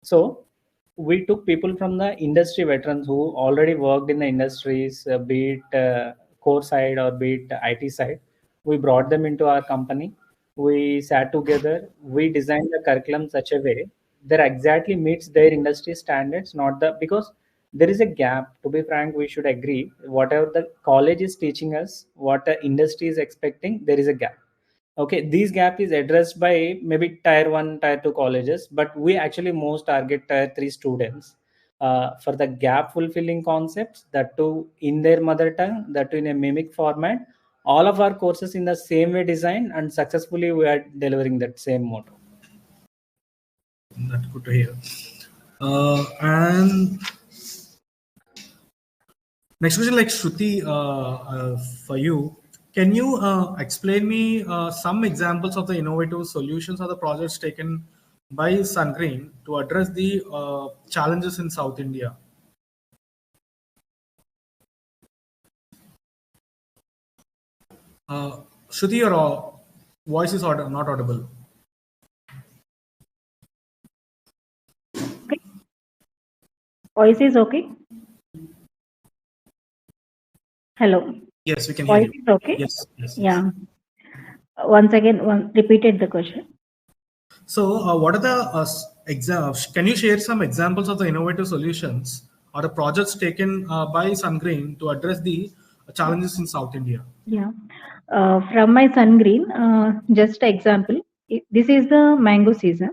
So we took people from the industry veterans who already worked in the industries, be it core side or be it IT side. We brought them into our company. We sat together. We designed the curriculum such a way that exactly meets their industry standards, not the because there is a gap. To be frank, we should agree. Whatever the college is teaching us, what the industry is expecting, there is a gap. Okay, these gap is addressed by maybe tier 1 tier 2 colleges, but we actually most target tier 3 students for the gap fulfilling concepts, that too in their mother tongue, that too in a mimic format. All of our courses in the same way designed, and successfully we are delivering that same motto. That's good to hear. And next question, like Shruti, for you, can you explain me some examples of the innovative solutions or the projects taken by Sungreen to address the challenges in South India? Shruti, your voice is not audible. Okay. Voice is okay? Hello. Yes, we can hear Voice you. is okay? Yes, yes. Yeah. Once again, repeated the question. So, what are the can you share some examples of the innovative solutions or the projects taken by Sungreen to address the challenges in South India? Yeah. From my sun green, just example, this is the mango season.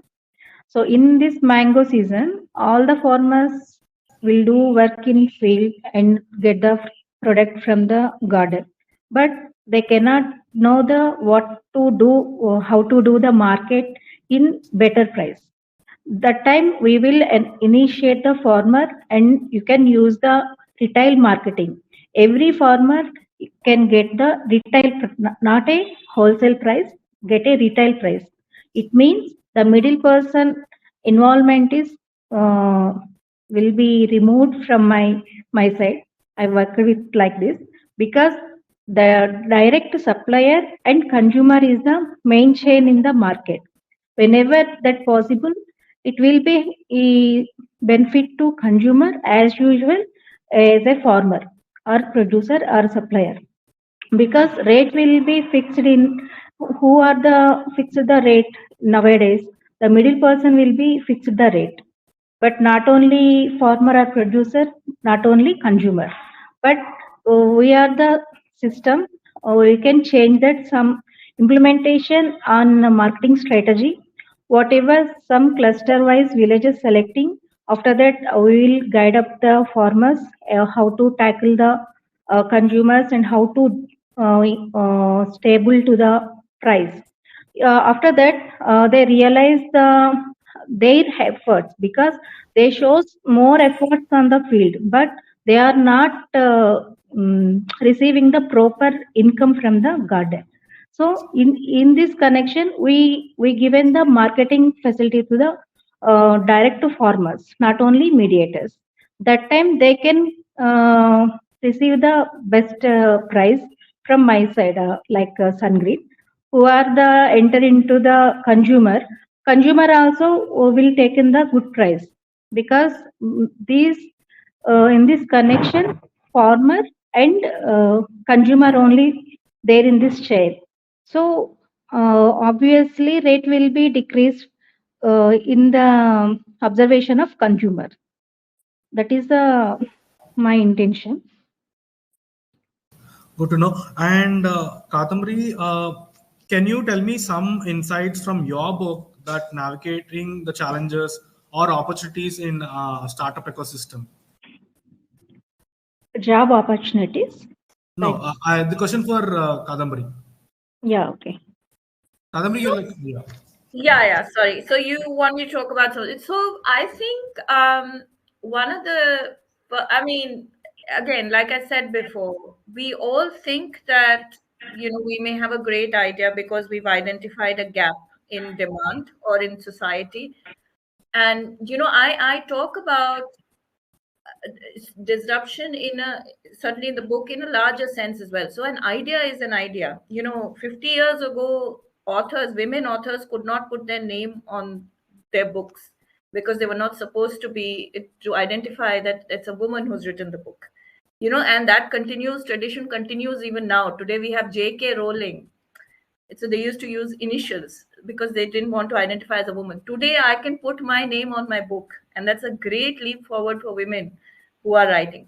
So in this mango season, all the farmers will do work in field and get the product from the garden, but they cannot know the what to do or how to do the market in better price. That time we will initiate the farmer, and you can use the retail marketing. Every farmer can get the retail, not a wholesale price, get a retail price. It means the middle person involvement is will be removed from my side. I work with like this because the direct supplier and consumer is the main chain in the market. Whenever that possible, it will be a benefit to consumer as usual as a farmer or producer or supplier, because rate will be fixed in who are the fixed the rate nowadays. The middle person will be fixed the rate, but not only farmer or producer, not only consumer, but we are the system. We can change that some implementation on marketing strategy, whatever some cluster wise villages selecting. After that, we will guide up the farmers how to tackle the consumers and how to stable to the price. After that, they realize their efforts, because they shows more efforts on the field, but they are not receiving the proper income from the garden. So in this connection, we given the marketing facility to the direct to farmers, not only mediators. That time they can receive the best price from my side, like Sungreen, who are the enter into the consumer also will take in the good price, because these in this connection, farmer and consumer only there in this chain. So obviously rate will be decreased in the observation of consumer. That is my intention. Good to know. And Kadambari, can you tell me some insights from your book that navigating the challenges or opportunities in startup ecosystem? Job opportunities? No, Like, the question for Kadambari. Yeah, okay. Kadambari, you like, yeah. Yeah, sorry. So you want me to talk about something. So I think one of the, I mean, again, like I said before, we all think that, we may have a great idea because we've identified a gap in demand or in society. And, I talk about disruption in a, certainly in the book, in a larger sense as well. So an idea is an idea. 50 years ago, women authors could not put their name on their books because they were not supposed to be to identify that it's a woman who's written the book. And that tradition continues even now. Today we have J.K. Rowling. So they used to use initials because they didn't want to identify as a woman. Today I can put my name on my book, and that's a great leap forward for women who are writing.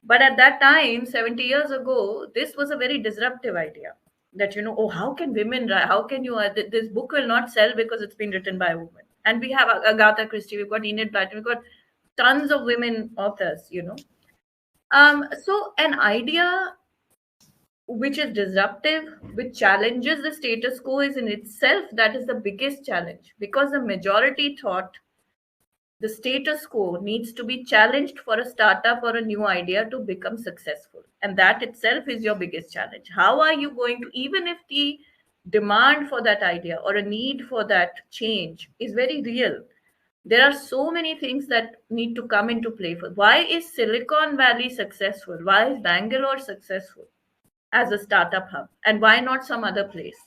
But at that time, 70 years ago, this was a very disruptive idea that, oh, how can women write? How can you, this book will not sell because it's been written by a woman. And we have Agatha Christie, we've got Enid Blyton, we've got tons of women authors. So an idea which is disruptive, which challenges the status quo, is in itself, that is the biggest challenge, because the majority thought the status quo needs to be challenged for a startup or a new idea to become successful. And that itself is your biggest challenge. How are you going to, even if the demand for that idea or a need for that change is very real, there are so many things that need to come into play. For why is Silicon Valley successful? Why is Bangalore successful as a startup hub? And why not some other place?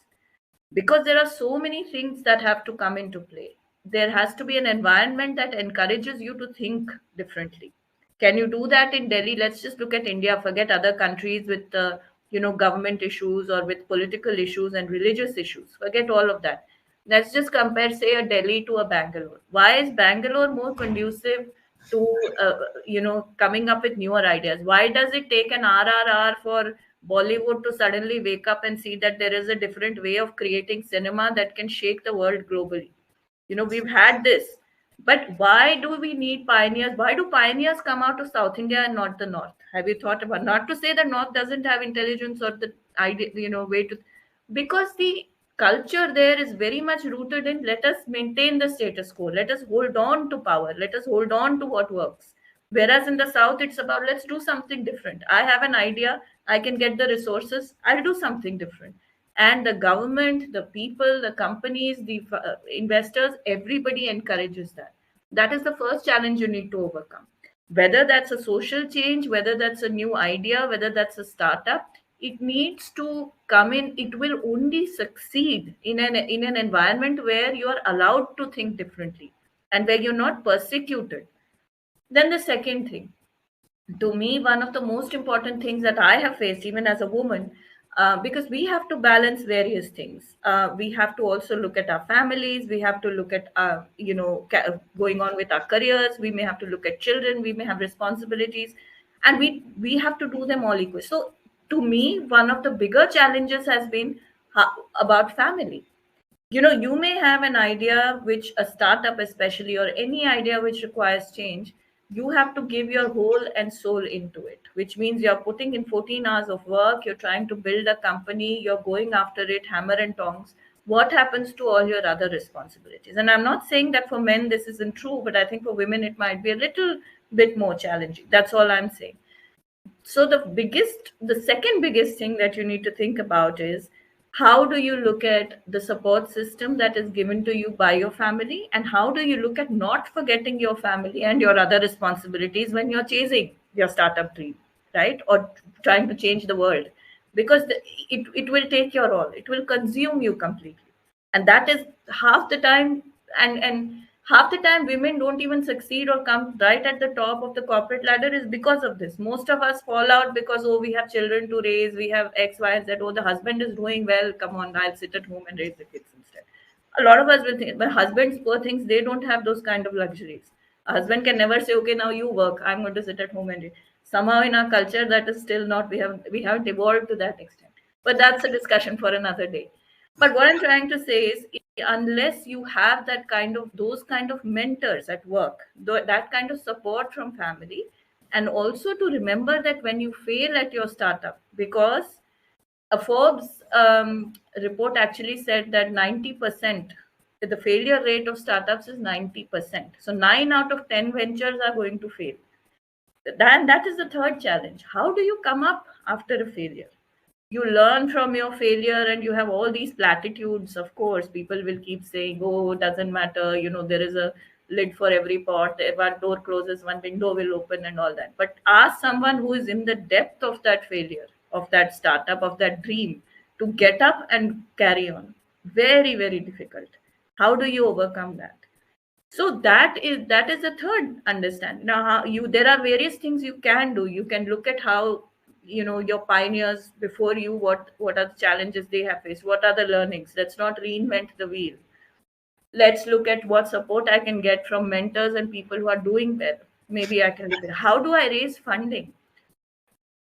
Because there are so many things that have to come into play. There has to be an environment that encourages you to think differently. Can you do that in Delhi? Let's just look at India, forget other countries with government issues or with political issues and religious issues. Forget all of that. Let's just compare, say, a Delhi to a Bangalore. Why is Bangalore more conducive to coming up with newer ideas? Why does it take an RRR for Bollywood to suddenly wake up and see that there is a different way of creating cinema that can shake the world globally? We've had this, but why do we need pioneers? Why do pioneers come out of South India and not the North? Have you thought about, not to say the North doesn't have intelligence or the idea, way to, because the culture there is very much rooted in, let us maintain the status quo, let us hold on to power, let us hold on to what works. Whereas in the South, it's about, let's do something different. I have an idea, I can get the resources, I'll do something different. And the government, the people, the companies, the investors, everybody encourages that. That is the first challenge you need to overcome. Whether that's a social change, whether that's a new idea, whether that's a startup, it needs to come in. It will only succeed in an environment where you are allowed to think differently and where you're not persecuted. Then the second thing, to me, one of the most important things that I have faced, even as a woman, because we have to balance various things. We have to also look at our families. We have to look at, going on with our careers. We may have to look at children. We may have responsibilities, and we have to do them all equally. So, to me, one of the bigger challenges has been about family. You may have an idea, which a startup especially, or any idea which requires change. You have to give your whole and soul into it, which means you're putting in 14 hours of work, you're trying to build a company, you're going after it hammer and tongs. What happens to all your other responsibilities? And I'm not saying that for men this isn't true, but I think for women it might be a little bit more challenging. That's all I'm saying. So the second biggest thing that you need to think about is, how do you look at the support system that is given to you by your family, and how do you look at not forgetting your family and your other responsibilities when you're chasing your startup dream, right? Or trying to change the world, because it will take your all, it will consume you completely. And that is half the time. And half the time women don't even succeed or come right at the top of the corporate ladder is because of this. Most of us fall out because, oh, we have children to raise, we have X, Y, and Z. Oh, the husband is doing well, come on, I'll sit at home and raise the kids instead. A lot of us will think, but husbands, poor things, they don't have those kind of luxuries. A husband can never say, okay, now you work, I'm going to sit at home and read. Somehow in our culture that is still not, we haven't evolved to that extent. But that's a discussion for another day. But what I'm trying to say is, unless you have those kind of mentors at work, that kind of support from family, and also to remember that when you fail at your startup, because a Forbes report actually said that 90%, the failure rate of startups is 90%. So 9 out of 10 ventures are going to fail. That is the third challenge. How do you come up after a failure? You learn from your failure, and you have all these platitudes. Of course, people will keep saying, oh, it doesn't matter, there is a lid for every pot, one door closes, one window will open, and all that. But ask someone who is in the depth of that failure, of that startup, of that dream, to get up and carry on. Very, very difficult. How do you overcome that? So that is the third understanding. Now, there are various things you can do. You can look at how, your pioneers before you, what are the challenges they have faced, what are the learnings. Let's not reinvent the wheel. Let's look at what support I can get from mentors and people who are doing well. Maybe I can look at, how do I raise funding?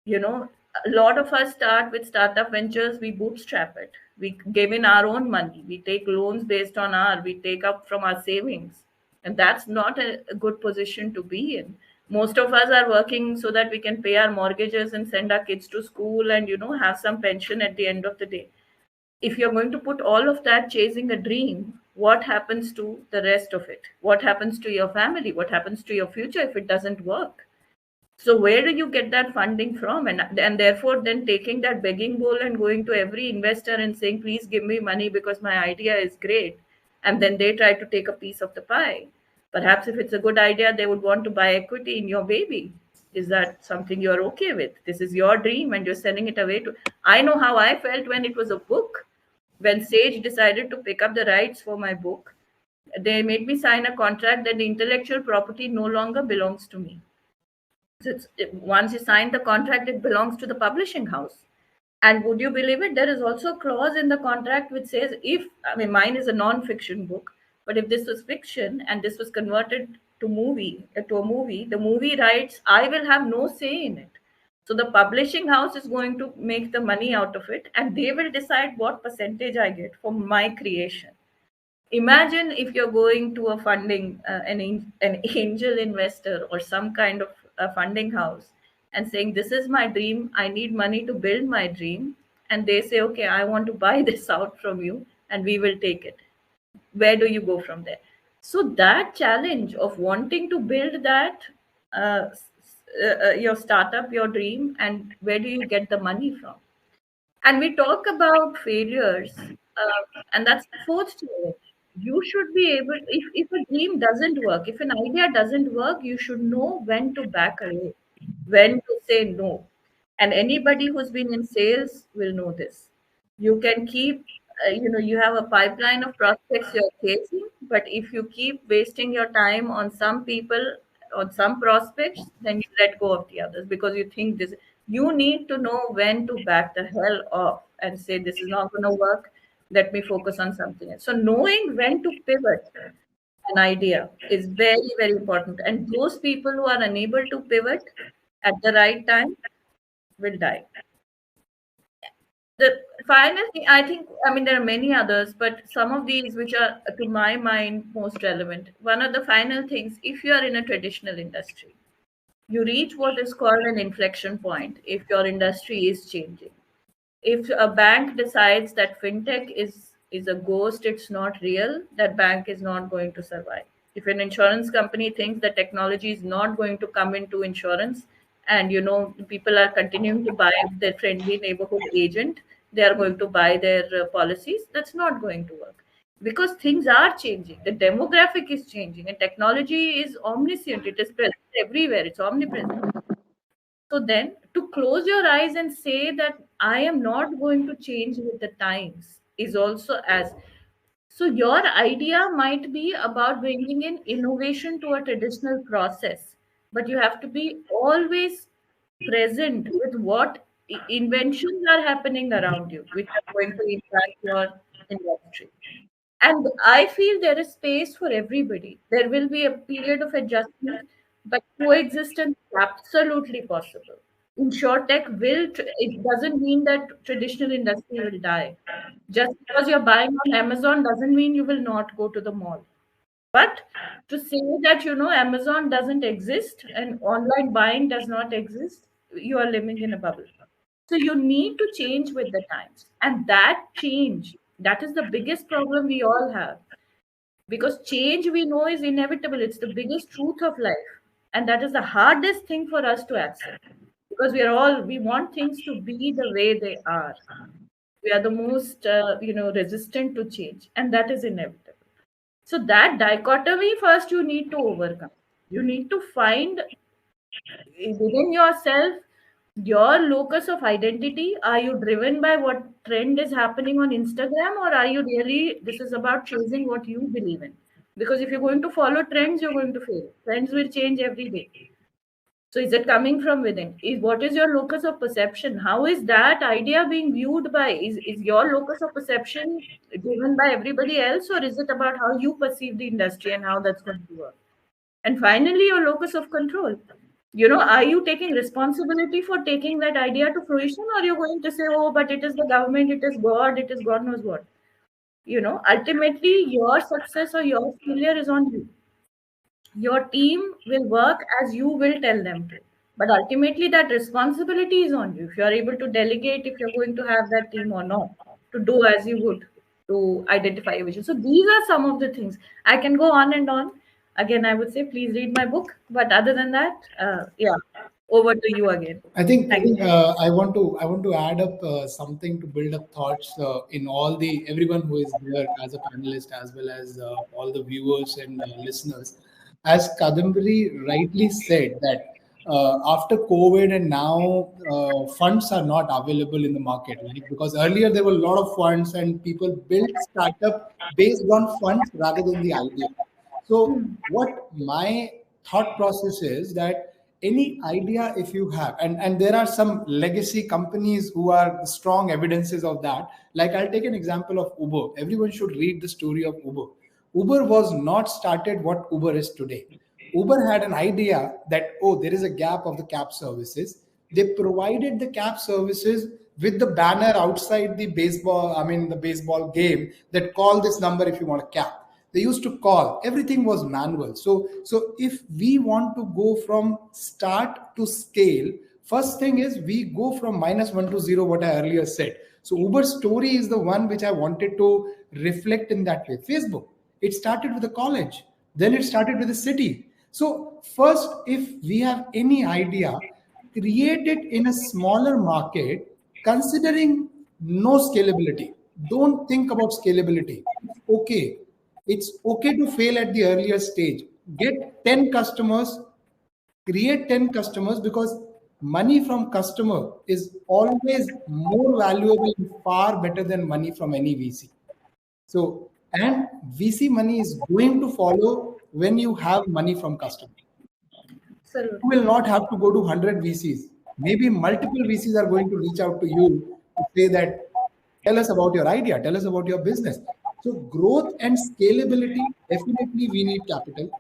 A lot of us start with startup ventures, we bootstrap it, we give in our own money, we take loans based on we take up from our savings. And that's not a good position to be in. Most of us are working so that we can pay our mortgages and send our kids to school and, have some pension at the end of the day. If you're going to put all of that chasing a dream, what happens to the rest of it? What happens to your family? What happens to your future if it doesn't work? So where do you get that funding from? And therefore then taking that begging bowl and going to every investor and saying, please give me money because my idea is great. And then they try to take a piece of the pie. Perhaps if it's a good idea, they would want to buy equity in your baby. Is that something you're okay with? This is your dream and you're sending it away to. I know how I felt when it was a book. When Sage decided to pick up the rights for my book, they made me sign a contract that the intellectual property no longer belongs to me. So once you sign the contract, it belongs to the publishing house. And would you believe it? There is also a clause in the contract which says, mine is a non-fiction book, but if this was fiction and this was converted to a movie, the movie rights, I will have no say in it. So the publishing house is going to make the money out of it, and they will decide what percentage I get for my creation. Imagine if you're going to a funding, an angel investor or some kind of a funding house and saying, "This is my dream. I need money to build my dream." And they say, "Okay, I want to buy this out from you, and we will take it." Where do you go from there? So that challenge of wanting to build that, your startup, your dream, and where do you get the money from? And we talk about failures, and that's the fourth challenge. You should be able, if a dream doesn't work, if an idea doesn't work, you should know when to back away, when to say no. And anybody who's been in sales will know this. You can keep, you have a pipeline of prospects you're chasing, but if you keep wasting your time on some people, on some prospects, then you let go of the others because you think this. You need to know when to back the hell off and say, "This is not going to work. Let me focus on something else." So, knowing when to pivot an idea is very, very important. And those people who are unable to pivot at the right time will die. The final thing, I think, I mean, there are many others, but some of these which are, to my mind, most relevant. One of the final things, if you are in a traditional industry, you reach what is called an inflection point if your industry is changing. If a bank decides that fintech is a ghost, it's not real, that bank is not going to survive. If an insurance company thinks that technology is not going to come into insurance, and people are continuing to buy their friendly neighborhood agent, they are going to buy their policies, that's not going to work, because things are changing, the demographic is changing, and technology is omniscient, it is present everywhere, it's omnipresent. So then, to close your eyes and say that I am not going to change with the times is also as. So, your idea might be about bringing in innovation to a traditional process, but you have to be always present with what inventions are happening around you, which are going to impact your industry. And I feel there is space for everybody. There will be a period of adjustment, but coexistence is absolutely possible. Insurtech it doesn't mean that traditional industry will die. Just because you're buying on Amazon doesn't mean you will not go to the mall. But to say that, Amazon doesn't exist and online buying does not exist, you are living in a bubble. So you need to change with the times. And that change, that is the biggest problem we all have. Because change we know is inevitable. It's the biggest truth of life. And that is the hardest thing for us to accept. Because we want things to be the way they are. We are the most, resistant to change. And that is inevitable. So that dichotomy first you need to overcome. You need to find within yourself your locus of identity. Are you driven by what trend is happening on Instagram, or are you really, this is about choosing what you believe in? Because if you're going to follow trends, you're going to fail. Trends will change every day. So is it coming from within? What is your locus of perception? How is that idea being viewed by? Is your locus of perception driven by everybody else, or is it about how you perceive the industry and how that's going to work? And finally, your locus of control. Are you taking responsibility for taking that idea to fruition, or you're going to say, "Oh, but it is the government, it is God, it is God knows what." Ultimately, your success or your failure is on you. Your team will work as you will tell them to. But ultimately, that responsibility is on you. If you are able to delegate, if you're going to have that team or not, to do as you would to identify your vision. So these are some of the things. I can go on and on. Again, I would say please read my book. But other than that, yeah, over to you again. I think Thank you. I want to add up something to build up thoughts in all the everyone who is here as a panelist, as well as all the viewers and listeners. As Kadambari rightly said that after COVID and now funds are not available in the market, right? Because earlier there were a lot of funds and people built startup based on funds rather than the idea. So what my thought process is that any idea if you have, and there are some legacy companies who are strong evidences of that. Like I'll take an example of Uber. Everyone should read the story of Uber. Uber was not started what Uber is today. Uber had an idea that, oh, there is a gap of the cab services. They provided the cab services with the banner outside the baseball game that call this number if you want a cab. They used to call. Everything was manual. So if we want to go from start to scale, first thing is we go from -1 to 0, what I earlier said. So Uber's story is the one which I wanted to reflect in that way. Facebook, it started with a college, then it started with a city. So first, if we have any idea, create it in a smaller market, considering no scalability. Don't think about scalability. It's okay. It's okay to fail at the earlier stage. Get 10 customers, create 10 customers, because money from customer is always more valuable and far better than money from any VC. So, and VC money is going to follow when you have money from customer. Absolutely. You will not have to go to 100 VCs. Maybe multiple VCs are going to reach out to you to say that, tell us about your idea, tell us about your business. So growth and scalability, definitely we need capital.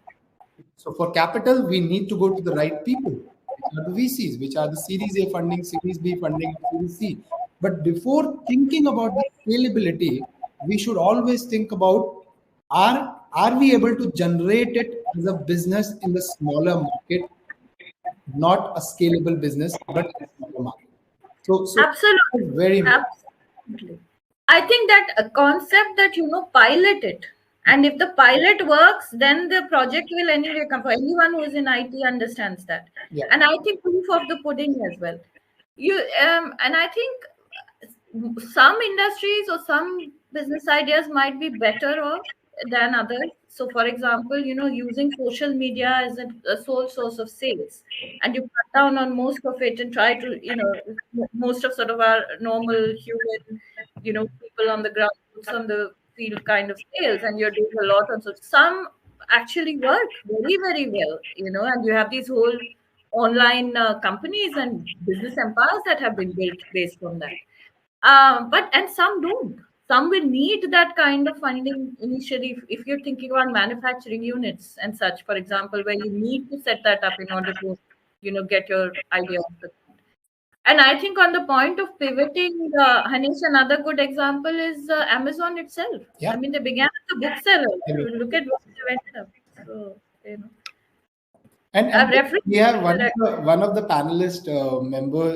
So for capital, we need to go to the right people, which are the VCs, which are the Series A funding, Series B funding, Series C. But before thinking about the scalability, we should always think about, are we able to generate it as a business in the smaller market, not a scalable business, but a smaller market. So Absolutely. Very important. Absolutely. I think that a concept that, pilot it. And if the pilot works, then the project will anyway come. For anyone who is in IT understands that. Yeah. And I think proof of the pudding as well. And I think some industries or some business ideas might be better off than others. So, for example, using social media as a sole source of sales, and you cut down on most of it and try to, most of sort of our normal human, people on the ground, boots on the field kind of sales, and you're doing a lot on. So some actually work very, very well, and you have these whole online companies and business empires that have been built based on that. And some don't. Some will need that kind of funding initially if you're thinking about manufacturing units and such, for example, where you need to set that up in order to, get your idea off the ground. And I think on the point of pivoting, Hanish, another good example is Amazon itself. Yeah. I mean, they began as a bookseller. Look at what they went up. So, And we have one of the panelist member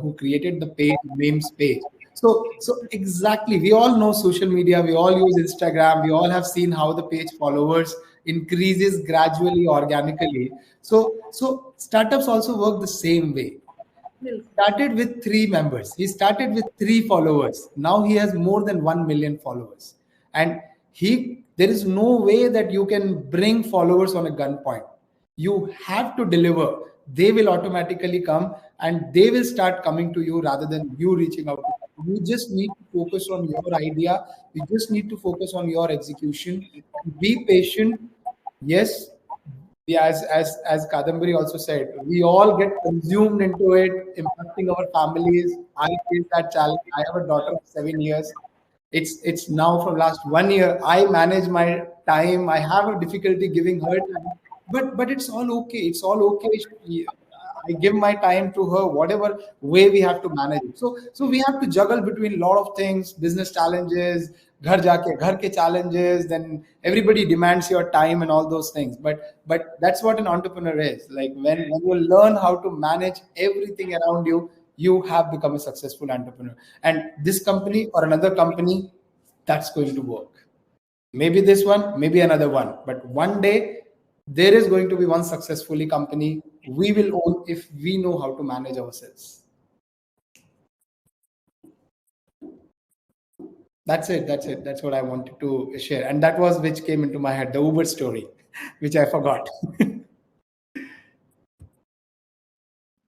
who created the page, memes page. So exactly, we all know social media, we all use Instagram, we all have seen how the page followers increases gradually, organically. So startups also work the same way. Started with 3 members. He started with 3 followers. Now he has more than 1 million followers. And there is no way that you can bring followers on a gunpoint. You have to deliver. They will automatically come and they will start coming to you rather than you reaching out to them. You just need to focus on your idea. You just need to focus on your execution. Be patient. Yes, as Kadambari also said, we all get consumed into it, impacting our families. I face that challenge. I have a daughter of 7 years. It's now from last 1 year. I manage my time. I have a difficulty giving her time, but it's all okay. It's all okay. I give my time to her, whatever way we have to manage it. So we have to juggle between a lot of things, business challenges, ghar ke challenges, then everybody demands your time and all those things. But that's what an entrepreneur is. Like when you learn how to manage everything around you, you have become a successful entrepreneur. And this company or another company, that's going to work. Maybe this one, maybe another one. But one day, there is going to be one successfully company we will own if we know how to manage ourselves. That's it. That's what I wanted to share. And that was which came into my head, the Uber story, which I forgot.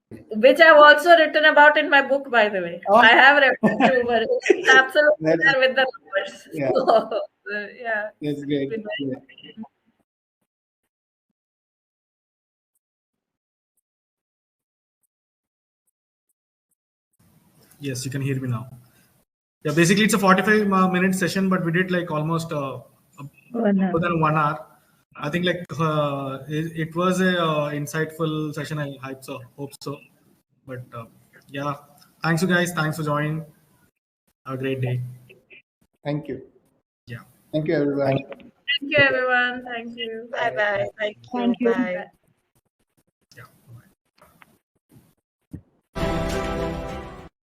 Which I've also written about in my book, by the way. I have referred to Uber. It's absolutely there with the numbers. Yeah. So, yeah. That's great. Yeah. Yes, you can hear me now. Yeah, basically it's a 45-minute session, but we did like almost more than 1 hour. I think like it was a insightful session. I hope so. But yeah, thanks you guys. Thanks for joining. Have a great day. Thank you. Yeah. Thank you, everyone. Thank you, everyone. Thank you. Bye bye. Thank you. Thank you. Bye.